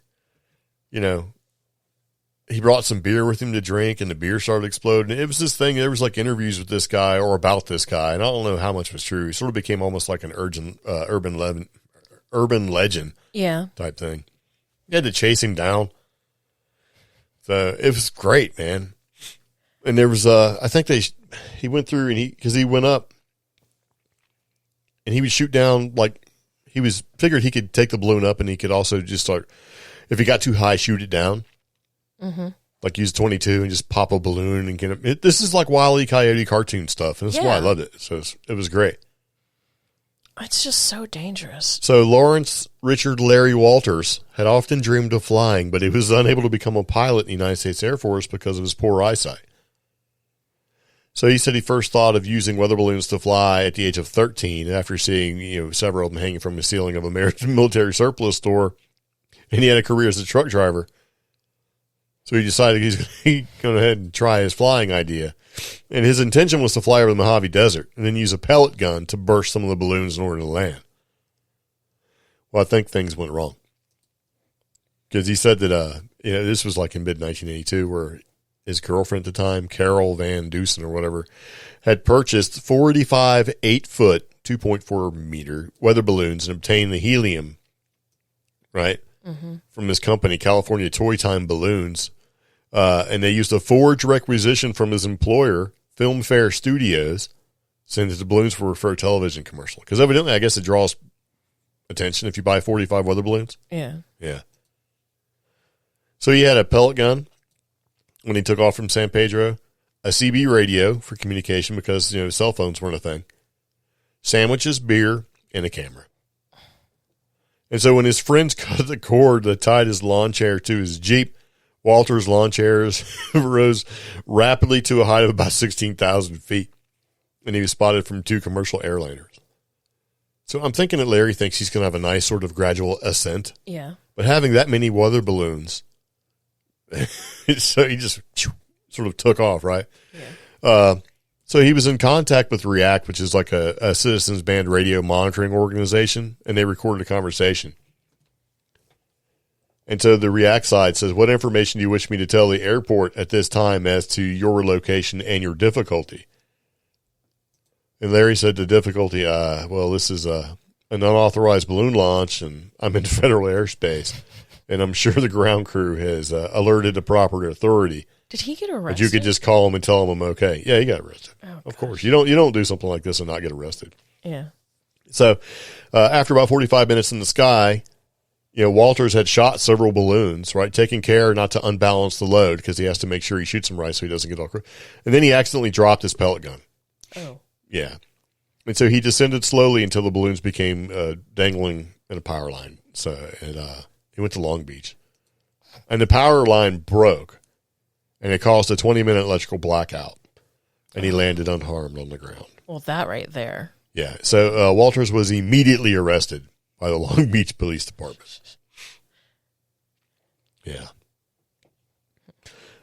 [SPEAKER 2] he brought some beer with him to drink, and the beer started exploding. It was this thing. There was like interviews with this guy or about this guy, and I don't know how much was true. He sort of became almost like an urban legend, type thing. You had to chase him down. So it was great, man. And there was I think he went through and he went up, and he would shoot down figured he could take the balloon up, and he could also just start, if he got too high, shoot it down.
[SPEAKER 3] Mm-hmm.
[SPEAKER 2] Like use 22 and just pop a balloon and get it. This is like Wile E. Coyote cartoon stuff, and that's why I loved it. So it was great.
[SPEAKER 3] It's just so dangerous.
[SPEAKER 2] So Lawrence Richard Larry Walters had often dreamed of flying, but he was unable to become a pilot in the United States Air Force because of his poor eyesight. So he said he first thought of using weather balloons to fly at the age of 13 after seeing, several of them hanging from the ceiling of a military surplus store. And he had a career as a truck driver. So he decided he's going to go ahead and try his flying idea. And his intention was to fly over the Mojave Desert and then use a pellet gun to burst some of the balloons in order to land. Well, I think things went wrong. Because he said that, this was like in mid-1982 where his girlfriend at the time, Carol Van Dusen or whatever, had purchased 45 8-foot, 2.4 meter weather balloons and obtained the helium, right, from this company, California Toy Time Balloons. And they used a forged requisition from his employer, Filmfare Studios, saying that the balloons were for a television commercial. Because evidently, I guess it draws attention if you buy 45 weather balloons.
[SPEAKER 3] Yeah.
[SPEAKER 2] Yeah. So he had a pellet gun when he took off from San Pedro, a CB radio for communication because, cell phones weren't a thing, sandwiches, beer, and a camera. And so when his friends cut the cord that tied his lawn chair to his Jeep, Walter's lawn chairs rose rapidly to a height of about 16,000 feet, and he was spotted from 2 commercial airliners. So I'm thinking that Larry thinks he's going to have a nice sort of gradual ascent.
[SPEAKER 3] Yeah.
[SPEAKER 2] But having that many weather balloons, so he just sort of took off, right?
[SPEAKER 3] Yeah.
[SPEAKER 2] So he was in contact with REACT, which is like a citizens band radio monitoring organization, and they recorded a conversation. And so the REACT side says, "What information do you wish me to tell the airport at this time as to your location and your difficulty?" And Larry said the difficulty, this is an unauthorized balloon launch, and I'm in federal airspace, and I'm sure the ground crew has alerted the proper authority.
[SPEAKER 3] Did he get arrested?
[SPEAKER 2] But you could just call him and tell him I'm okay. Yeah, he got arrested.
[SPEAKER 3] Oh,
[SPEAKER 2] of course. You don't do something like this and not get arrested.
[SPEAKER 3] Yeah.
[SPEAKER 2] So after about 45 minutes in the sky, Walters had shot several balloons, right, taking care not to unbalance the load because he has to make sure he shoots them right so he doesn't get all crazy. And then he accidentally dropped his pellet gun.
[SPEAKER 3] Oh.
[SPEAKER 2] Yeah. And so he descended slowly until the balloons became dangling in a power line. So he went to Long Beach. And the power line broke. And it caused a 20-minute electrical blackout. And he landed unharmed on the ground.
[SPEAKER 3] Well, that right there.
[SPEAKER 2] Yeah. So Walters was immediately arrested by the Long Beach Police Department. Yeah.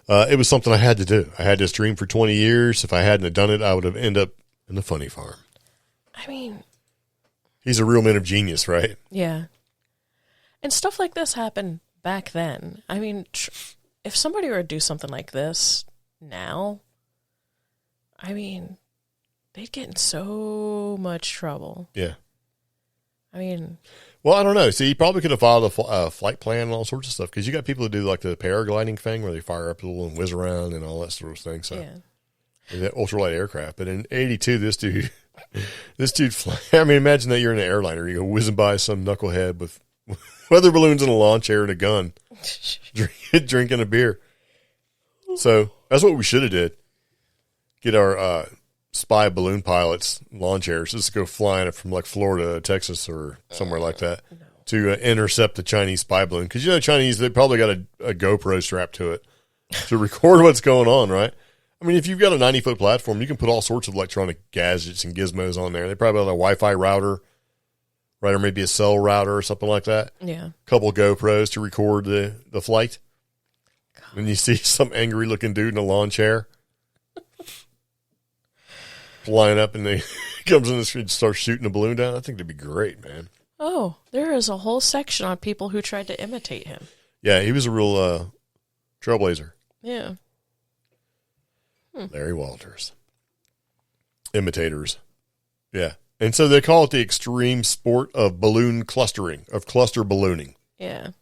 [SPEAKER 2] It was something I had to do. I had this dream for 20 years. If I hadn't have done it, I would have ended up in the funny farm.
[SPEAKER 3] I mean,
[SPEAKER 2] he's a real man of genius, right?
[SPEAKER 3] Yeah. And stuff like this happened back then. I mean, if somebody were to do something like this now, I mean, they'd get in so much trouble.
[SPEAKER 2] Yeah.
[SPEAKER 3] I mean,
[SPEAKER 2] well, I don't know. See, he probably could have filed a flight plan and all sorts of stuff because you got people who do like the paragliding thing where they fire up a little and whiz around and all that sort of thing. So,
[SPEAKER 3] yeah.
[SPEAKER 2] That ultralight aircraft. But in '82, this dude I mean, imagine that you're in an airliner. You go whizzing by some knucklehead with weather balloons and a lawn chair and a gun, drinking a beer. So that's what we should have did. Get our spy balloon pilots, lawn chairs, just go flying from like Florida, Texas, or somewhere like that to intercept the Chinese spy balloon. Because Chinese, they probably got a GoPro strapped to it to record what's going on, right? I mean, if you've got a 90-foot platform, you can put all sorts of electronic gadgets and gizmos on there. They probably have a Wi-Fi router, right, or maybe a cell router or something like that.
[SPEAKER 3] Yeah.
[SPEAKER 2] A couple of GoPros to record the flight. God. And you see some angry-looking dude in a lawn chair flying up, and he comes in the street and starts shooting a balloon down. I think that'd be great, man.
[SPEAKER 3] Oh, there is a whole section on people who tried to imitate him.
[SPEAKER 2] Yeah, he was a real trailblazer.
[SPEAKER 3] Yeah.
[SPEAKER 2] Larry Walters. Imitators. Yeah. And so they call it the extreme sport of balloon clustering, of cluster ballooning.
[SPEAKER 3] Yeah.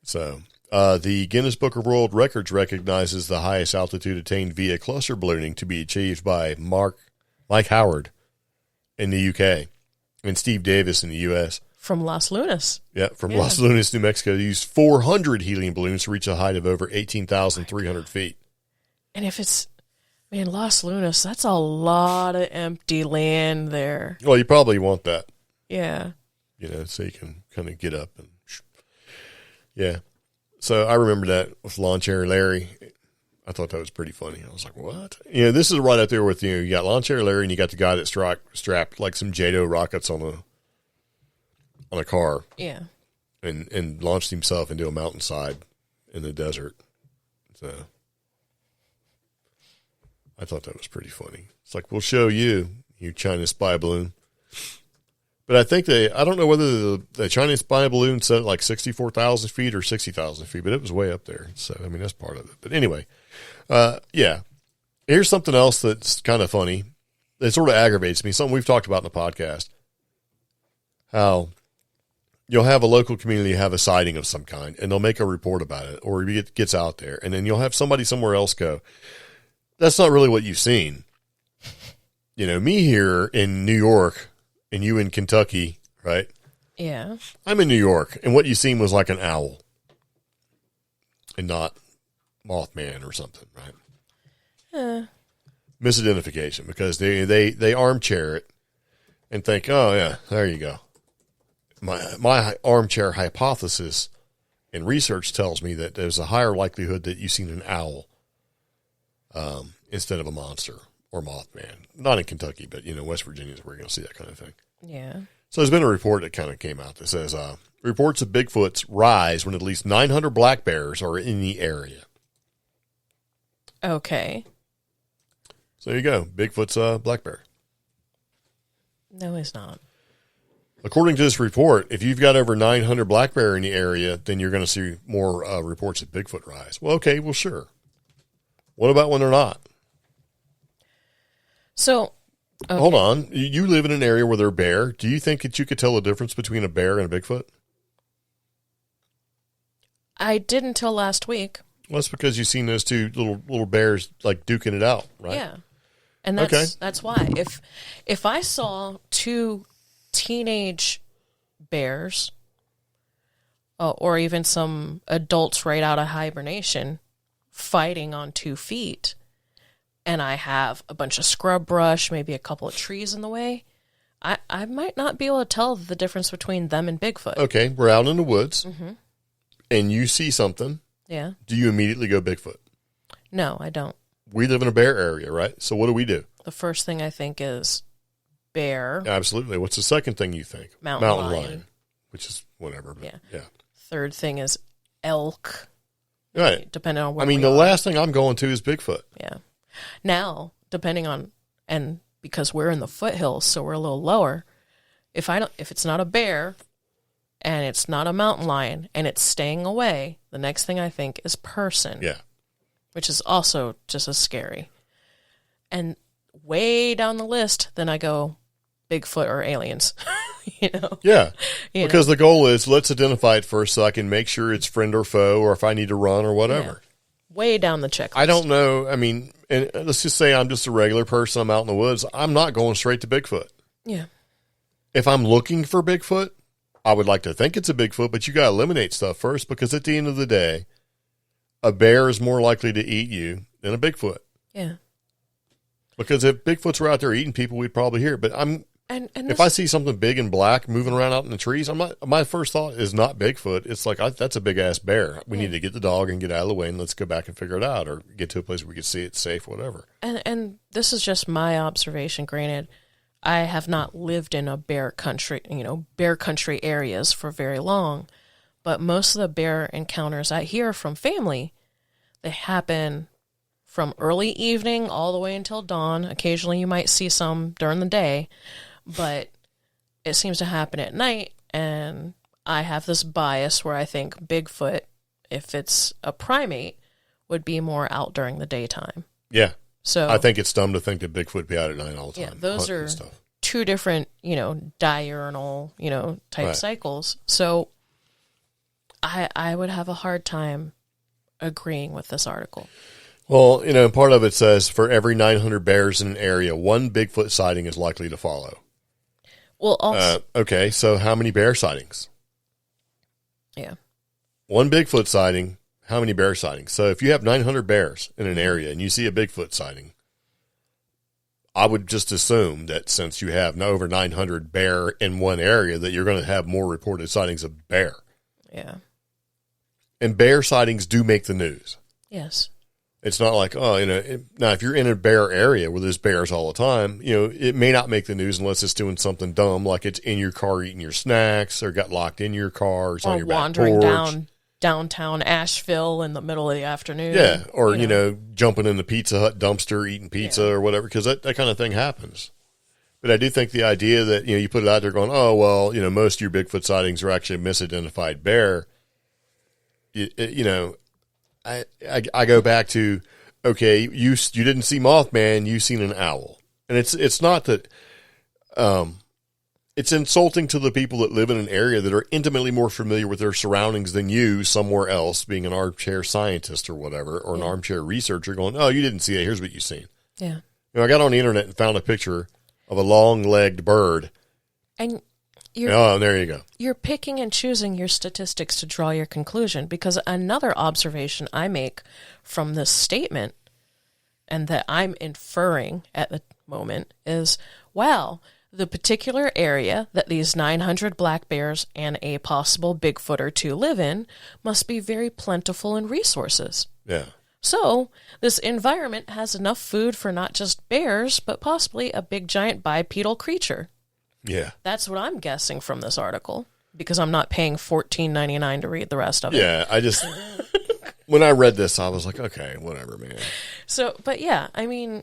[SPEAKER 2] So the Guinness Book of World Records recognizes the highest altitude attained via cluster ballooning to be achieved by Mike Howard in the UK and Steve Davis in the US.
[SPEAKER 3] From Las Lunas.
[SPEAKER 2] Yeah, from Las Lunas, New Mexico. They used 400 helium balloons to reach a height of over 18,300 feet.
[SPEAKER 3] And if it's, man, Las Lunas, that's a lot of empty land there.
[SPEAKER 2] Well, you probably want that.
[SPEAKER 3] Yeah.
[SPEAKER 2] So you can kind of get up and, yeah. So I remember that with Lawn Chair Larry. I thought that was pretty funny. I was like, what? You know, this is right up there with, you got Lawn Chair Larry and you got the guy that strapped like some JATO rockets on a car.
[SPEAKER 3] Yeah.
[SPEAKER 2] And launched himself into a mountainside in the desert. So I thought that was pretty funny. It's like, we'll show you, you China spy balloon. But I think I don't know whether the Chinese spy balloon set at like 64,000 feet or 60,000 feet, but it was way up there. So, I mean, that's part of it. But anyway, yeah. Here's something else that's kind of funny. It sort of aggravates me. Something we've talked about in the podcast. How you'll have a local community have a sighting of some kind, and they'll make a report about it, or it gets out there, and then you'll have somebody somewhere else go, that's not really what you've seen. You know, me here in New York, and you in Kentucky, right?
[SPEAKER 3] Yeah.
[SPEAKER 2] I'm in New York, and what you seen was like an owl, and not Mothman or something, right? Misidentification, because they armchair it and think, oh yeah, there you go. My armchair hypothesis and research tells me that there's a higher likelihood that you've seen an owl instead of a monster or Mothman. Not in Kentucky, but, West Virginia is where you're going to see that kind of thing.
[SPEAKER 3] Yeah.
[SPEAKER 2] So there's been a report that kind of came out that says reports of Bigfoots rise when at least 900 black bears are in the area.
[SPEAKER 3] Okay.
[SPEAKER 2] So there you go. Bigfoot's a black bear.
[SPEAKER 3] No, he's not.
[SPEAKER 2] According to this report, if you've got over 900 black bear in the area, then you're going to see more reports of Bigfoot rise. Well, okay, well, sure. What about when they're not?
[SPEAKER 3] So, okay.
[SPEAKER 2] Hold on. You live in an area where there are bear. Do you think that you could tell the difference between a bear and a Bigfoot?
[SPEAKER 3] I did until last week.
[SPEAKER 2] Well, that's because you've seen those two little bears like duking it out, right?
[SPEAKER 3] Yeah. And that's why. If I saw two teenage bears or even some adults right out of hibernation fighting on 2 feet, and I have a bunch of scrub brush, maybe a couple of trees in the way, I might not be able to tell the difference between them and Bigfoot.
[SPEAKER 2] Okay, we're out in the woods, and you see something.
[SPEAKER 3] Yeah.
[SPEAKER 2] Do you immediately go Bigfoot?
[SPEAKER 3] No, I don't.
[SPEAKER 2] We live in a bear area, right? So what do?
[SPEAKER 3] The first thing I think is bear.
[SPEAKER 2] Absolutely. What's the second thing you think?
[SPEAKER 3] Mountain lion.
[SPEAKER 2] Which is whatever. But
[SPEAKER 3] yeah. Third thing is elk.
[SPEAKER 2] Right.
[SPEAKER 3] Depending on where
[SPEAKER 2] the last thing I'm going to is Bigfoot.
[SPEAKER 3] Yeah. Now, depending on, and because we're in the foothills, so we're a little lower, if it's not a bear and it's not a mountain lion and it's staying away, the next thing I think is person.
[SPEAKER 2] Yeah.
[SPEAKER 3] Which is also just as scary. And way down the list, then I go Bigfoot or aliens.
[SPEAKER 2] Yeah. Because the goal is, let's identify it first so I can make sure it's friend or foe, or if I need to run or whatever.
[SPEAKER 3] Yeah. Way down the checklist.
[SPEAKER 2] I don't know. I mean, and let's just say I'm just a regular person. I'm out in the woods. I'm not going straight to Bigfoot.
[SPEAKER 3] Yeah.
[SPEAKER 2] If I'm looking for Bigfoot, I would like to think it's a Bigfoot, but you got to eliminate stuff first, because at the end of the day, a bear is more likely to eat you than a Bigfoot.
[SPEAKER 3] Yeah.
[SPEAKER 2] Because if Bigfoots were out there eating people, we'd probably hear it. But if I see something big and black moving around out in the trees, my first thought is not Bigfoot. It's like, that's a big ass bear. We need to get the dog and get out of the way, and let's go back and figure it out, or get to a place where we can see it safe, whatever.
[SPEAKER 3] And this is just my observation. Granted, I have not lived in a bear country areas for very long, but most of the bear encounters I hear from family, they happen from early evening all the way until dawn. Occasionally you might see some during the day, but it seems to happen at night, and I have this bias where I think Bigfoot, if it's a primate, would be more out during the daytime.
[SPEAKER 2] Yeah.
[SPEAKER 3] So
[SPEAKER 2] I think it's dumb to think that Bigfoot would be out at night all the time.
[SPEAKER 3] Yeah, those are two different, diurnal, type cycles. So I would have a hard time agreeing with this article.
[SPEAKER 2] Well, part of it says for every 900 bears in an area, one Bigfoot sighting is likely to follow.
[SPEAKER 3] Well, also,
[SPEAKER 2] okay, so how many bear sightings?
[SPEAKER 3] Yeah.
[SPEAKER 2] One Bigfoot sighting, how many bear sightings? So if you have 900 bears in an area and you see a Bigfoot sighting, I would just assume that since you have over 900 bear in one area, that you're going to have more reported sightings of bear.
[SPEAKER 3] Yeah.
[SPEAKER 2] And bear sightings do make the news.
[SPEAKER 3] Yes.
[SPEAKER 2] It's not like, now if you're in a bear area where there's bears all the time, it may not make the news unless it's doing something dumb, like it's in your car eating your snacks, or got locked in your car, or it's on your back
[SPEAKER 3] wandering
[SPEAKER 2] porch.
[SPEAKER 3] down downtown Asheville in the middle of the afternoon.
[SPEAKER 2] Yeah, or, jumping in the Pizza Hut dumpster, eating pizza or whatever, because that kind of thing happens. But I do think the idea that, you put it out there going, oh, well, most of your Bigfoot sightings are actually a misidentified bear. I go back to, okay, you didn't see Mothman, you seen an owl. And it's not that, it's insulting to the people that live in an area that are intimately more familiar with their surroundings than you somewhere else, being an armchair scientist or whatever, or an armchair researcher going, oh, you didn't see it, here's what you've seen.
[SPEAKER 3] Yeah.
[SPEAKER 2] I got on the internet and found a picture of a long-legged bird.
[SPEAKER 3] And
[SPEAKER 2] there you go.
[SPEAKER 3] You're picking and choosing your statistics to draw your conclusion, because another observation I make from this statement, and that I'm inferring at the moment, is, wow, the particular area that these 900 black bears and a possible Bigfoot or two live in must be very plentiful in resources.
[SPEAKER 2] Yeah.
[SPEAKER 3] So, this environment has enough food for not just bears, but possibly a big giant bipedal creature.
[SPEAKER 2] Yeah.
[SPEAKER 3] That's what I'm guessing from this article, because I'm not paying $14.99 to read the rest of it.
[SPEAKER 2] Yeah, I just, when I read this, I was like, okay, whatever, man.
[SPEAKER 3] So, but yeah, I mean,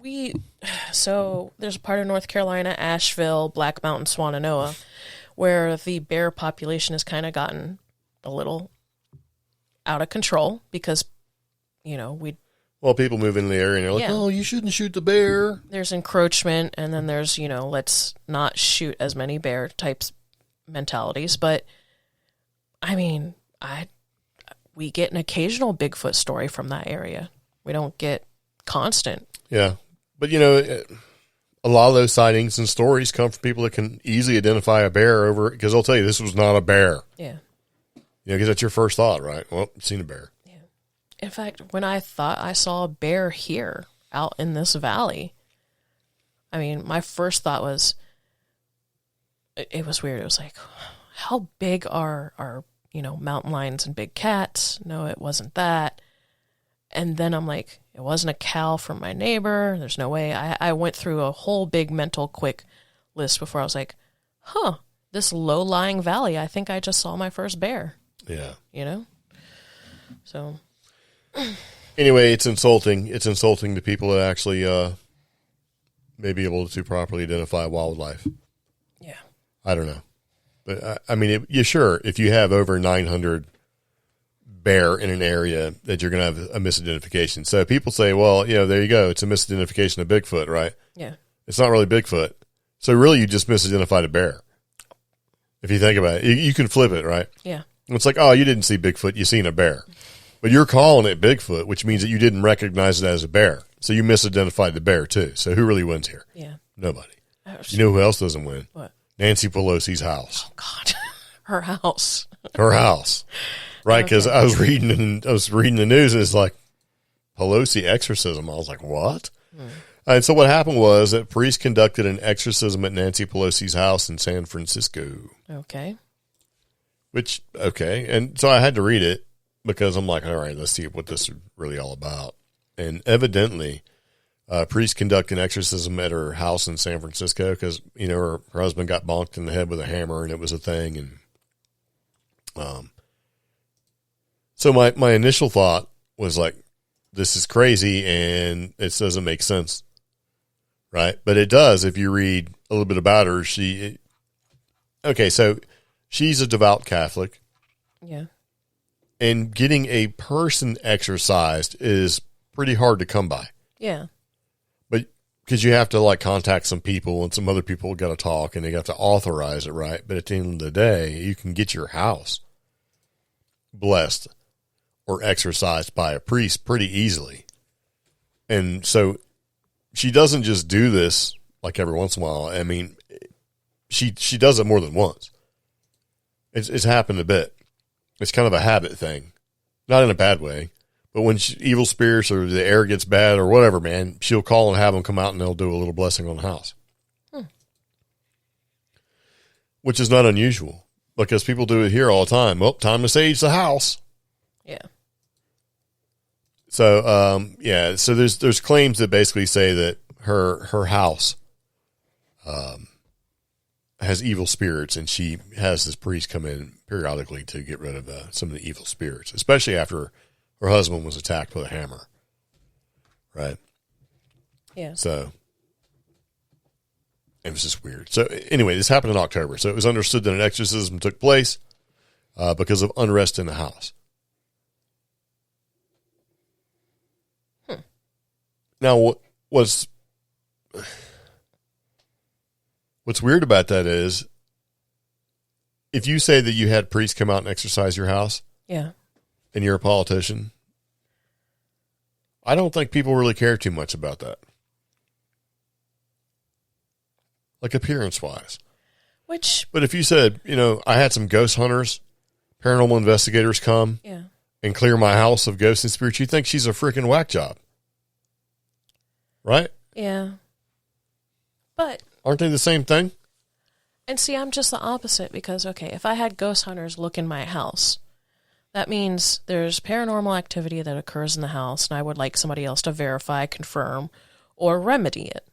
[SPEAKER 3] there's a part of North Carolina, Asheville, Black Mountain, Swannanoa, where the bear population has kind of gotten a little out of control because,
[SPEAKER 2] well, people move into the area and they're like, oh, you shouldn't shoot the bear.
[SPEAKER 3] There's encroachment, and then there's, let's not shoot as many bear types mentalities. But, I mean, we get an occasional Bigfoot story from that area. We don't get constant.
[SPEAKER 2] Yeah. But, a lot of those sightings and stories come from people that can easily identify a bear because they'll tell you this was not a bear.
[SPEAKER 3] Yeah.
[SPEAKER 2] Because that's your first thought, right? Well, you've seen a bear.
[SPEAKER 3] In fact, when I thought I saw a bear here out in this valley, I mean, my first thought was, it was weird. It was like, how big are mountain lions and big cats? No, it wasn't that. And then I'm like, it wasn't a cow from my neighbor. There's no way. I went through a whole big mental quick list before I was like, this low-lying valley, I think I just saw my first bear.
[SPEAKER 2] Yeah.
[SPEAKER 3] So...
[SPEAKER 2] Anyway, it's insulting. It's insulting to people that actually may be able to properly identify wildlife.
[SPEAKER 3] Yeah.
[SPEAKER 2] I don't know. But, I mean, if you have over 900 bear in an area, that you're going to have a misidentification. So people say, well, there you go. It's a misidentification of Bigfoot, right?
[SPEAKER 3] Yeah.
[SPEAKER 2] It's not really Bigfoot. So really you just misidentified a bear. If you think about it, you can flip it, right?
[SPEAKER 3] Yeah.
[SPEAKER 2] It's like, oh, you didn't see Bigfoot. You seen a bear. But you're calling it Bigfoot, which means that you didn't recognize it as a bear. So you misidentified the bear, too. So who really wins here?
[SPEAKER 3] Yeah.
[SPEAKER 2] Nobody. You know who else doesn't win?
[SPEAKER 3] What?
[SPEAKER 2] Nancy Pelosi's house.
[SPEAKER 3] Oh, God. Her house.
[SPEAKER 2] Her house. Right, because I was reading the news, and it's like, Pelosi Exorcism. I was like, what? And so what happened was that priests conducted an exorcism at Nancy Pelosi's house in San Francisco.
[SPEAKER 3] Okay.
[SPEAKER 2] And so I had to read it. Because I'm like, all right, let's see what this is really all about. And evidently, priests conduct an exorcism at her house in San Francisco because, her husband got bonked in the head with a hammer and it was a thing. And so my initial thought was like, this is crazy and it doesn't make sense. Right? But it does if you read a little bit about her. So she's a devout Catholic.
[SPEAKER 3] Yeah.
[SPEAKER 2] And getting a person exorcised is pretty hard to come by.
[SPEAKER 3] Yeah.
[SPEAKER 2] But because you have to contact some people and some other people got to talk and they got to authorize it, right? But at the end of the day, you can get your house blessed or exorcised by a priest pretty easily. And so she doesn't just do this every once in a while. I mean, she does it more than once. It's happened a bit. It's kind of a habit thing, not in a bad way, but when evil spirits or the air gets bad or whatever, man, she'll call and have them come out and they'll do a little blessing on the house, which is not unusual because people do it here all the time. Well, time to sage the house.
[SPEAKER 3] Yeah.
[SPEAKER 2] So there's claims that basically say that her house has evil spirits, and she has this priest come in periodically to get rid of some of the evil spirits, especially after her husband was attacked with a hammer. Right?
[SPEAKER 3] Yeah.
[SPEAKER 2] So it was just weird. So anyway, this happened in October. So it was understood that an exorcism took place because of unrest in the house. Now, what's weird about that is, if you say that you had priests come out and exorcise your house,
[SPEAKER 3] yeah,
[SPEAKER 2] and you're a politician, I don't think people really care too much about that. Like appearance-wise. But if you said, I had some ghost hunters, paranormal investigators come and clear my house of ghosts and spirits, you think she's a freaking whack job. Right?
[SPEAKER 3] Yeah. But
[SPEAKER 2] aren't they the same thing?
[SPEAKER 3] And see, I'm just the opposite because, okay, if I had ghost hunters look in my house, that means there's paranormal activity that occurs in the house, and I would like somebody else to verify, confirm, or remedy it.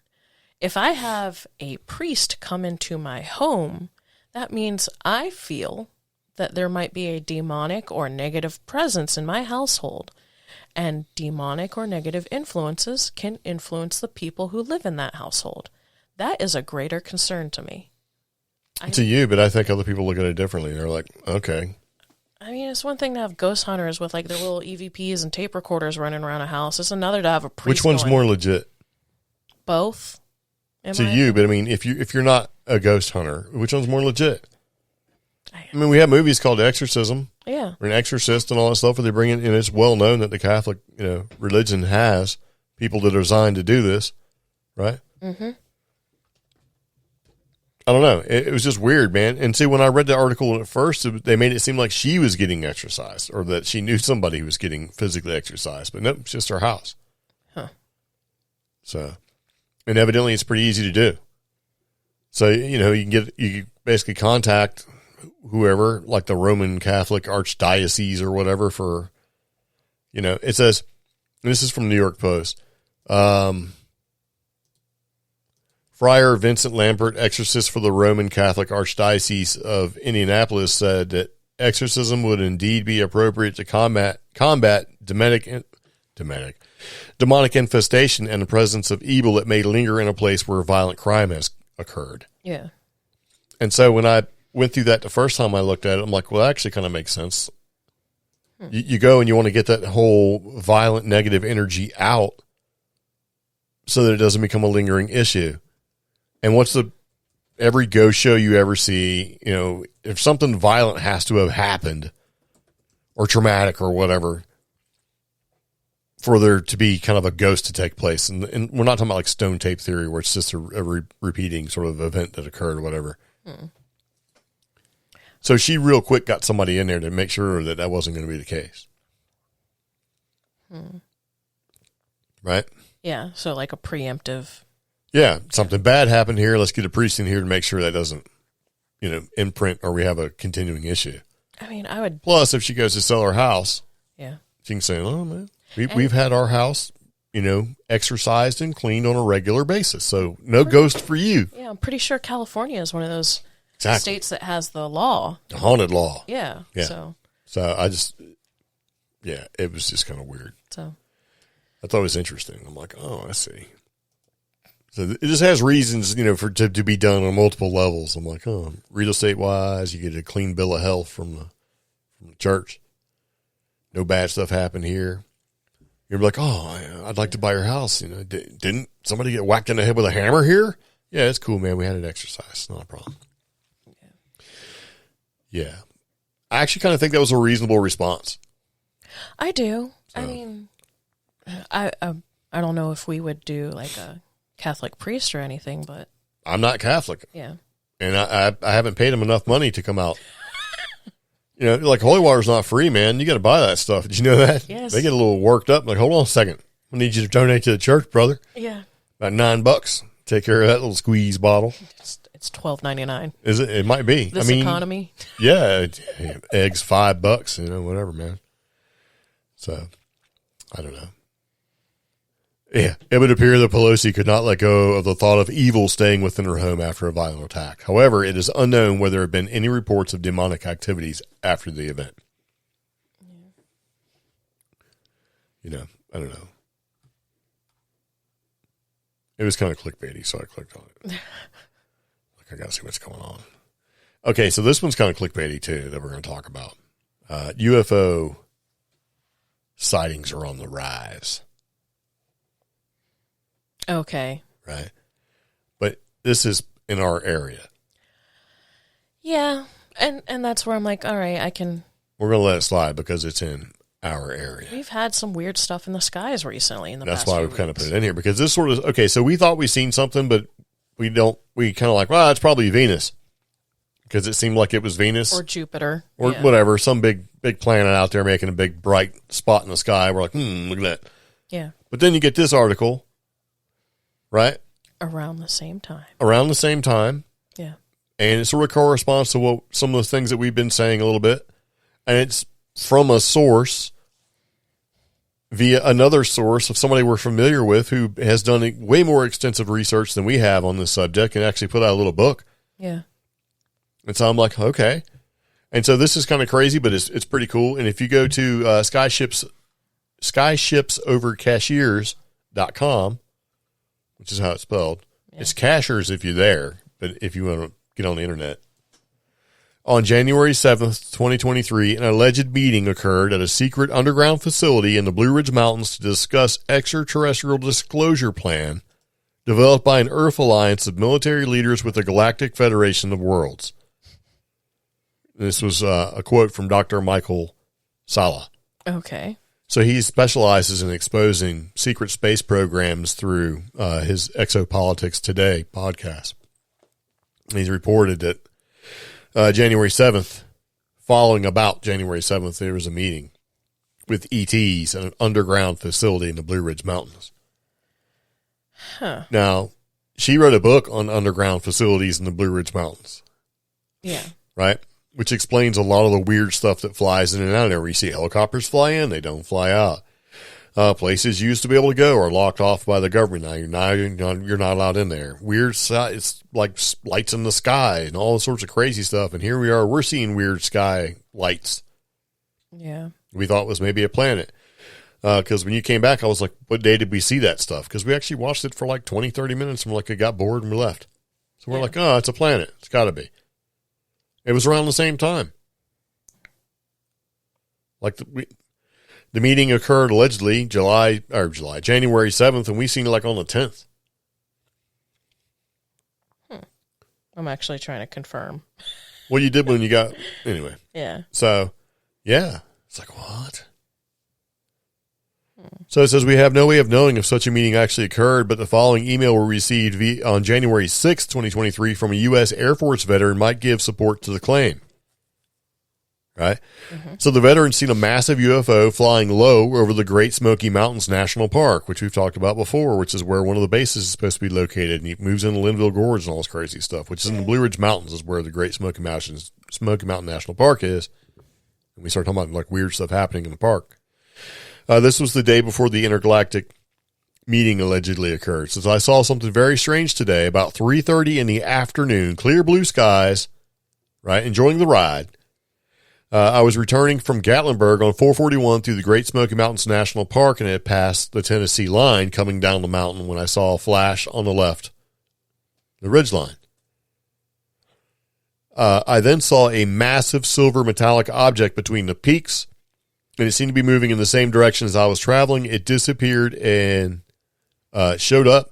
[SPEAKER 3] If I have a priest come into my home, that means I feel that there might be a demonic or negative presence in my household. And demonic or negative influences can influence the people who live in that household. That is a greater concern to me.
[SPEAKER 2] To you, but I think other people look at it differently. They're like, okay.
[SPEAKER 3] I mean, it's one thing to have ghost hunters with like their little EVPs and tape recorders running around a house. It's another to have a priest.
[SPEAKER 2] Which one's more legit?
[SPEAKER 3] Both.
[SPEAKER 2] To you, but I mean, if you're not a ghost hunter, which one's more legit? I mean, we have movies called Exorcism.
[SPEAKER 3] Yeah.
[SPEAKER 2] Or an exorcist and all that stuff where they bring in, and it's well known that the Catholic, religion has people that are designed to do this, right?
[SPEAKER 3] Mm-hmm.
[SPEAKER 2] I don't know. It was just weird, man. And see, when I read the article at first, they made it seem like she was getting exorcised or that she knew somebody who was getting physically exorcised, but nope, it's just her house.
[SPEAKER 3] Huh.
[SPEAKER 2] So, and evidently it's pretty easy to do. So, you basically contact whoever, like the Roman Catholic Archdiocese or whatever for, it says, and this is from New York Post, Friar Vincent Lambert, exorcist for the Roman Catholic Archdiocese of Indianapolis, said that exorcism would indeed be appropriate to combat demonic infestation and the presence of evil that may linger in a place where violent crime has occurred.
[SPEAKER 3] Yeah.
[SPEAKER 2] And so when I went through that the first time I looked at it, I'm like, well, that actually kind of makes sense. You go and you want to get that whole violent negative energy out so that it doesn't become a lingering issue. And what's every ghost show you ever see, if something violent has to have happened or traumatic or whatever for there to be kind of a ghost to take place. And we're not talking about like stone tape theory where it's just a repeating sort of event that occurred or whatever. So she real quick got somebody in there to make sure that that wasn't going to be the case. Right?
[SPEAKER 3] Yeah. So like a preemptive.
[SPEAKER 2] Yeah. Something bad happened here. Let's get a priest in here to make sure that doesn't, imprint or we have a continuing issue.
[SPEAKER 3] I mean, I would.
[SPEAKER 2] Plus, if she goes to sell her house,
[SPEAKER 3] yeah,
[SPEAKER 2] she can say, oh, man, we've had our house, exorcised and cleaned on a regular basis. So no ghost for you.
[SPEAKER 3] Yeah. I'm pretty sure California is one of those
[SPEAKER 2] Exactly.
[SPEAKER 3] states that has the law.
[SPEAKER 2] The haunted law.
[SPEAKER 3] Yeah.
[SPEAKER 2] So I just, it was just kind of weird.
[SPEAKER 3] So
[SPEAKER 2] I thought it was interesting. I'm like, oh, I see. So it just has reasons, to be done on multiple levels. I'm like, oh, real estate wise, you get a clean bill of health from the church. No bad stuff happened here. You're like, oh, I'd like to buy your house. Didn't somebody get whacked in the head with a hammer here? Yeah, it's cool, man. We had an exercise. Not a problem. Yeah. I actually kind of think that was a reasonable response.
[SPEAKER 3] I do.
[SPEAKER 2] So.
[SPEAKER 3] I mean, I don't know if we would do like a Catholic priest or anything, but
[SPEAKER 2] I'm not Catholic.
[SPEAKER 3] Yeah.
[SPEAKER 2] And I haven't paid him enough money to come out. Like holy water's not free, man. You got to buy that stuff. Did you know that?
[SPEAKER 3] Yes.
[SPEAKER 2] They get a little worked up. Like, hold on a second. I need you to donate to the church, brother.
[SPEAKER 3] Yeah.
[SPEAKER 2] About $9. Take care of that little squeeze bottle.
[SPEAKER 3] It's $12.99.
[SPEAKER 2] Is it? It might be.
[SPEAKER 3] This economy.
[SPEAKER 2] Yeah. Eggs $5, whatever, man. So, I don't know. Yeah, it would appear that Pelosi could not let go of the thought of evil staying within her home after a violent attack. However, it is unknown whether there have been any reports of demonic activities after the event. You know, I don't know. It was kind of clickbaity, so I clicked on it. Like, I got to see what's going on. Okay, so this one's kind of clickbaity, too, that we're going to talk about. UFO sightings are on the rise.
[SPEAKER 3] Okay.
[SPEAKER 2] Right. But this is in our area.
[SPEAKER 3] Yeah. And that's where I'm like, all right,
[SPEAKER 2] We're going to let it slide because it's in our area.
[SPEAKER 3] We've had some weird stuff in the skies recently
[SPEAKER 2] That's why we've kind of put it in here, because this sort of, okay, so we thought we seen something, but we kind of like, well, it's probably Venus. Because it seemed like it was Venus.
[SPEAKER 3] Or Jupiter.
[SPEAKER 2] Or whatever, some big planet out there making a big bright spot in the sky. We're like, look at that.
[SPEAKER 3] Yeah.
[SPEAKER 2] But then you get this article, right?
[SPEAKER 3] Around the same time.
[SPEAKER 2] Yeah. And it sort of corresponds to some of the things that we've been saying a little bit. And it's from a source via another source of somebody we're familiar with who has done way more extensive research than we have on this subject and actually put out a little book. Yeah. And so I'm like, okay. And so this is kind of crazy, but it's pretty cool. And if you go to skyshipsovercashiers.com, which is how it's spelled, it's cashiers if you're there, but if you want to get on the internet. On January 7th, 2023, an alleged meeting occurred at a secret underground facility in the Blue Ridge Mountains to discuss extraterrestrial disclosure plan developed by an Earth alliance of military leaders with the Galactic Federation of Worlds. This was a quote from Dr. Michael Sala.
[SPEAKER 3] Okay.
[SPEAKER 2] So he specializes in exposing secret space programs through his Exopolitics Today podcast. He's reported that January 7th, about January 7th, there was a meeting with ETs at an underground facility in the Blue Ridge Mountains. Huh. Now, she wrote a book on underground facilities in the Blue Ridge Mountains.
[SPEAKER 3] Yeah.
[SPEAKER 2] Right? Which explains a lot of the weird stuff that flies in and out there. You see helicopters fly in, they don't fly out. Places you used to be able to go are locked off by the government. Now you're not allowed in there. Weird, it's like lights in the sky and all sorts of crazy stuff. And here we are, we're seeing weird sky lights.
[SPEAKER 3] Yeah.
[SPEAKER 2] We thought it was maybe a planet. Because when you came back, I was like, what day did we see that stuff? Because we actually watched it for like 20, 30 minutes and we're like, it got bored and we left. So we're like, oh, it's a planet. It's got to be. It was around the same time. Like the meeting occurred allegedly January 7th, and we seen it like on the 10th.
[SPEAKER 3] I'm actually trying to confirm.
[SPEAKER 2] Well, you did when you got, anyway.
[SPEAKER 3] Yeah.
[SPEAKER 2] So, yeah. It's like, what? So it says, we have no way of knowing if such a meeting actually occurred, but the following email we received on January 6th, 2023 from a U.S. Air Force veteran might give support to the claim. Right? Mm-hmm. So the veteran seen a massive UFO flying low over the Great Smoky Mountains National Park, which we've talked about before, which is where one of the bases is supposed to be located. And he moves into Linville Gorge and all this crazy stuff, which is in the Blue Ridge Mountains is where the Great Smoky Mountain National Park is. And we start talking about like weird stuff happening in the park. This was the day before the intergalactic meeting allegedly occurred. So I saw something very strange today about 3:30 in the afternoon, clear blue skies, right? Enjoying the ride. I was returning from Gatlinburg on 441 through the Great Smoky Mountains National Park and had passed the Tennessee line coming down the mountain when I saw a flash on the left, the ridge line. I then saw a massive silver metallic object between the peaks, and it seemed to be moving in the same direction as I was traveling. It disappeared and showed up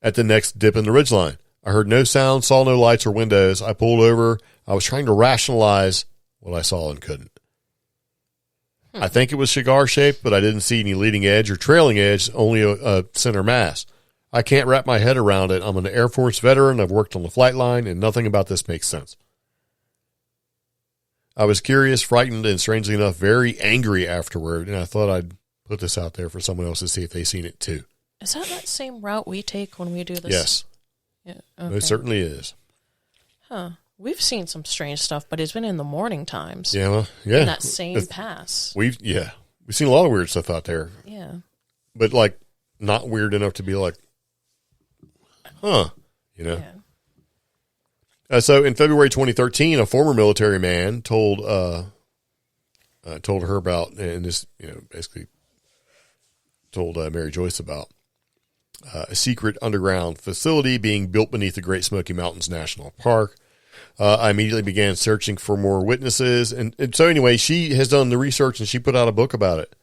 [SPEAKER 2] at the next dip in the ridgeline. I heard no sound, saw no lights or windows. I pulled over. I was trying to rationalize what I saw and couldn't. I think it was cigar shaped, but I didn't see any leading edge or trailing edge, only a center mass. I can't wrap my head around it. I'm an Air Force veteran. I've worked on the flight line, and nothing about this makes sense. I was curious, frightened, and strangely enough, very angry afterward, and I thought I'd put this out there for someone else to see if they've seen it too.
[SPEAKER 3] Is that same route we take when we do this?
[SPEAKER 2] Yes.
[SPEAKER 3] Yeah, okay.
[SPEAKER 2] It certainly is.
[SPEAKER 3] Huh. We've seen some strange stuff, but it's been in the morning times.
[SPEAKER 2] Yeah, well, yeah.
[SPEAKER 3] In that same pass.
[SPEAKER 2] We've seen a lot of weird stuff out there.
[SPEAKER 3] Yeah. Yeah.
[SPEAKER 2] But, like, not weird enough to be like, huh, you know?
[SPEAKER 3] Yeah.
[SPEAKER 2] So in February 2013, a former military man told her about, and this, basically told Mary Joyce about a secret underground facility being built beneath the Great Smoky Mountains National Park. I immediately began searching for more witnesses. And so anyway, she has done the research and she put out a book about it.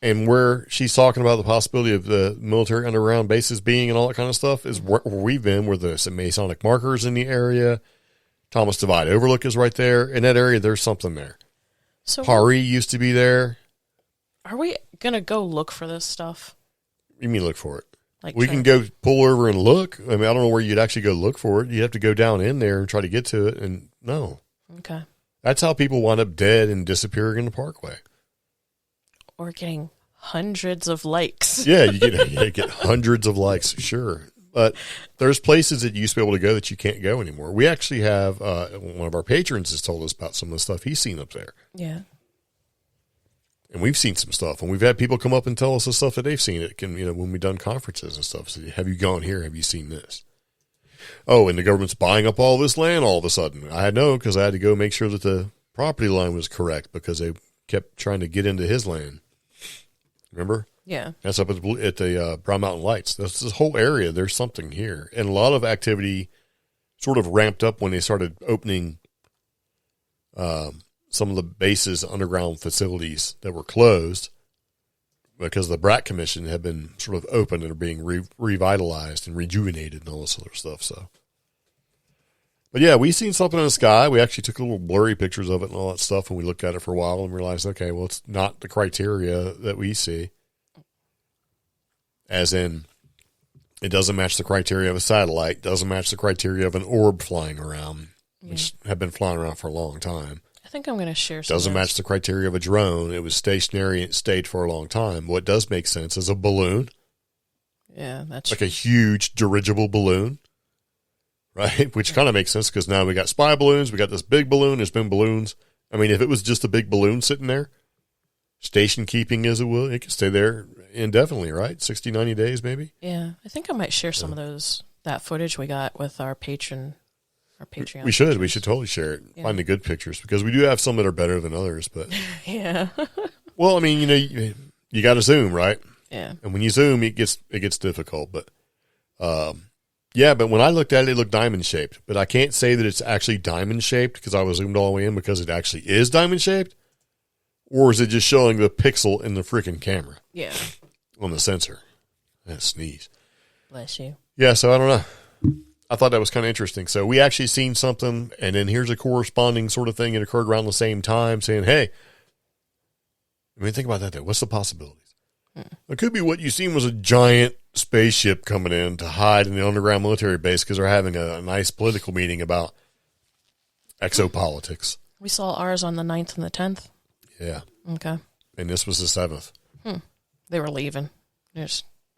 [SPEAKER 2] And where she's talking about the possibility of the military underground bases being and all that kind of stuff is where we've been, where there's some Masonic markers in the area. Thomas Divide Overlook is right there. In that area, there's something there.
[SPEAKER 3] So
[SPEAKER 2] Pari used to be there.
[SPEAKER 3] Are we going to go look for this stuff?
[SPEAKER 2] You mean look for it?
[SPEAKER 3] Like
[SPEAKER 2] we can go pull over and look. I mean, I don't know where you'd actually go look for it. You'd have to go down in there and try to get to it. And no.
[SPEAKER 3] Okay.
[SPEAKER 2] That's how people wind up dead and disappearing in the parkway.
[SPEAKER 3] Or getting hundreds of likes.
[SPEAKER 2] Yeah, you get hundreds of likes, sure. But there's places that you used to be able to go that you can't go anymore. We actually have, one of our patrons has told us about some of the stuff he's seen up there.
[SPEAKER 3] Yeah.
[SPEAKER 2] And we've seen some stuff, and we've had people come up and tell us the stuff that they've seen. It can, when we've done conferences and stuff. So, have you gone here? Have you seen this? Oh, and the government's buying up all this land all of a sudden. I know, because I had to go make sure that the property line was correct because they kept trying to get into his land. Remember?
[SPEAKER 3] Yeah.
[SPEAKER 2] That's up at the Brown Mountain Lights. That's this whole area. There's something here. And a lot of activity sort of ramped up when they started opening some of the bases, underground facilities that were closed because the BRAC Commission had been sort of opened and are being revitalized and rejuvenated and all this other stuff. So, but yeah, we seen something in the sky. We actually took little blurry pictures of it and all that stuff, and we looked at it for a while and realized, okay, well, it's not the criteria that we see. As in, it doesn't match the criteria of a satellite, doesn't match the criteria of an orb flying around, which have been flying around for a long time.
[SPEAKER 3] I think I'm going to share some.
[SPEAKER 2] Doesn't match the criteria of a drone. It was stationary and it stayed for a long time. What does make sense is a balloon.
[SPEAKER 3] Yeah, that's
[SPEAKER 2] like a huge dirigible balloon, right? Which kind of makes sense because now we got spy balloons. We got this big balloon. There's been balloons. I mean, if it was just a big balloon sitting there, station keeping as it will, it could stay there indefinitely, right? 60, 90 days maybe?
[SPEAKER 3] Yeah, I think I might share some of that footage we got with our Patreon.
[SPEAKER 2] We should. We should totally share it. Yeah. Find the good pictures because we do have some that are better than others. But
[SPEAKER 3] yeah.
[SPEAKER 2] Well, I mean, you got to zoom, right?
[SPEAKER 3] Yeah.
[SPEAKER 2] And when you zoom, it gets difficult. But yeah. But when I looked at it, it looked diamond shaped. But I can't say that it's actually diamond shaped because I was zoomed all the way in because it actually is diamond shaped, or is it just showing the pixel in the freaking camera?
[SPEAKER 3] Yeah.
[SPEAKER 2] On the sensor. That sneeze.
[SPEAKER 3] Bless you.
[SPEAKER 2] Yeah. So I don't know. I thought that was kind of interesting. So we actually seen something, and then here's a corresponding sort of thing that occurred around the same time saying, hey, I mean, think about that, though. What's the possibilities? It could be what you seen was a giant spaceship coming in to hide in the underground military base because they're having a nice political meeting about exopolitics.
[SPEAKER 3] We saw ours on the 9th and the 10th.
[SPEAKER 2] Yeah.
[SPEAKER 3] Okay.
[SPEAKER 2] And this was the 7th.
[SPEAKER 3] They were leaving.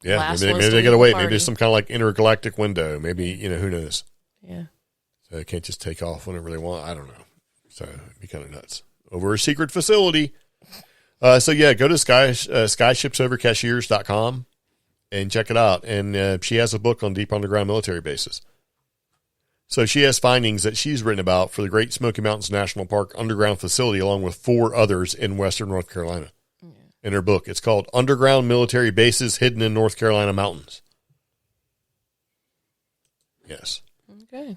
[SPEAKER 2] Yeah, maybe they got to wait. Maybe there's some kind of like intergalactic window. Maybe, who knows?
[SPEAKER 3] Yeah.
[SPEAKER 2] So they can't just take off whenever they want. I don't know. So it'd be kind of nuts. Over a secret facility. So yeah, go to skyshipsovercashiers.com and check it out. And she has a book on deep underground military bases. So she has findings that she's written about for the Great Smoky Mountains National Park underground facility along with 4 others in western North Carolina. In her book. It's called Underground Military Bases Hidden in North Carolina Mountains. Yes.
[SPEAKER 3] Okay.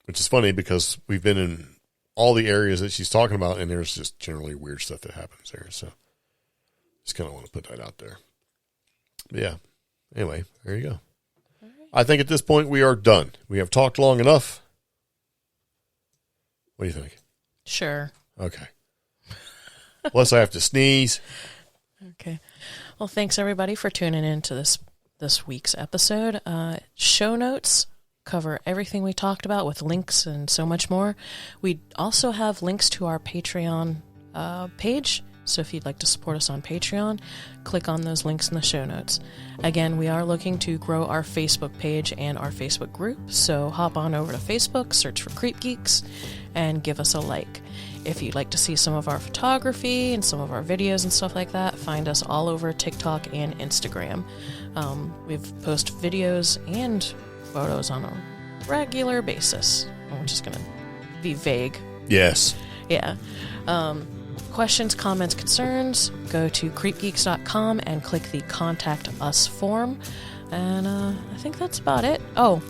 [SPEAKER 2] Which is funny because we've been in all the areas that she's talking about, and there's just generally weird stuff that happens there. So just kind of want to put that out there. But yeah. Anyway, there you go. All right. I think at this point we are done. We have talked long enough. What do you think?
[SPEAKER 3] Sure.
[SPEAKER 2] Okay. Plus, I have to sneeze.
[SPEAKER 3] Okay. Well, thanks everybody for tuning in to this week's episode. Show notes cover everything we talked about with links and so much more. We also have links to our Patreon page. So if you'd like to support us on Patreon, click on those links in the show notes. Again, we are looking to grow our Facebook page and our Facebook group. So hop on over to Facebook, search for CreepGeeks, and give us a like. If you'd like to see some of our photography and some of our videos and stuff like that, find us all over TikTok and Instagram. We've posted videos and photos on a regular basis. I'm just going to be vague.
[SPEAKER 2] Yes.
[SPEAKER 3] Yeah. Questions, comments, concerns, go to creepgeeks.com and click the Contact Us form. And I think that's about it. Oh,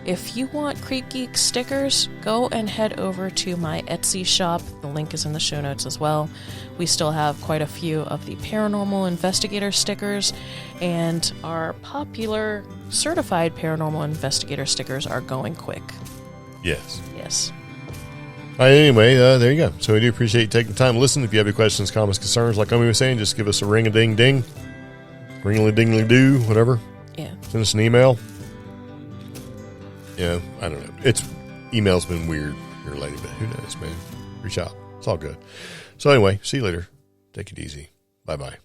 [SPEAKER 3] if you want Creep Geeks stickers, go and head over to my Etsy shop. The link is in the show notes as well. We still have quite a few of the Paranormal Investigator stickers, and our popular certified Paranormal Investigator stickers are going quick.
[SPEAKER 2] Yes.
[SPEAKER 3] Yes.
[SPEAKER 2] All right, anyway, there you go. So we do appreciate you taking the time to listen. If you have any questions, comments, concerns, like Omi was saying, just give us a ring-a-ding-ding, ring-a-ding-a-doo, whatever.
[SPEAKER 3] Yeah.
[SPEAKER 2] Send us an email. Yeah, I don't know. Email's been weird here lately, but who knows, man? Reach out. It's all good. So anyway, see you later. Take it easy. Bye-bye.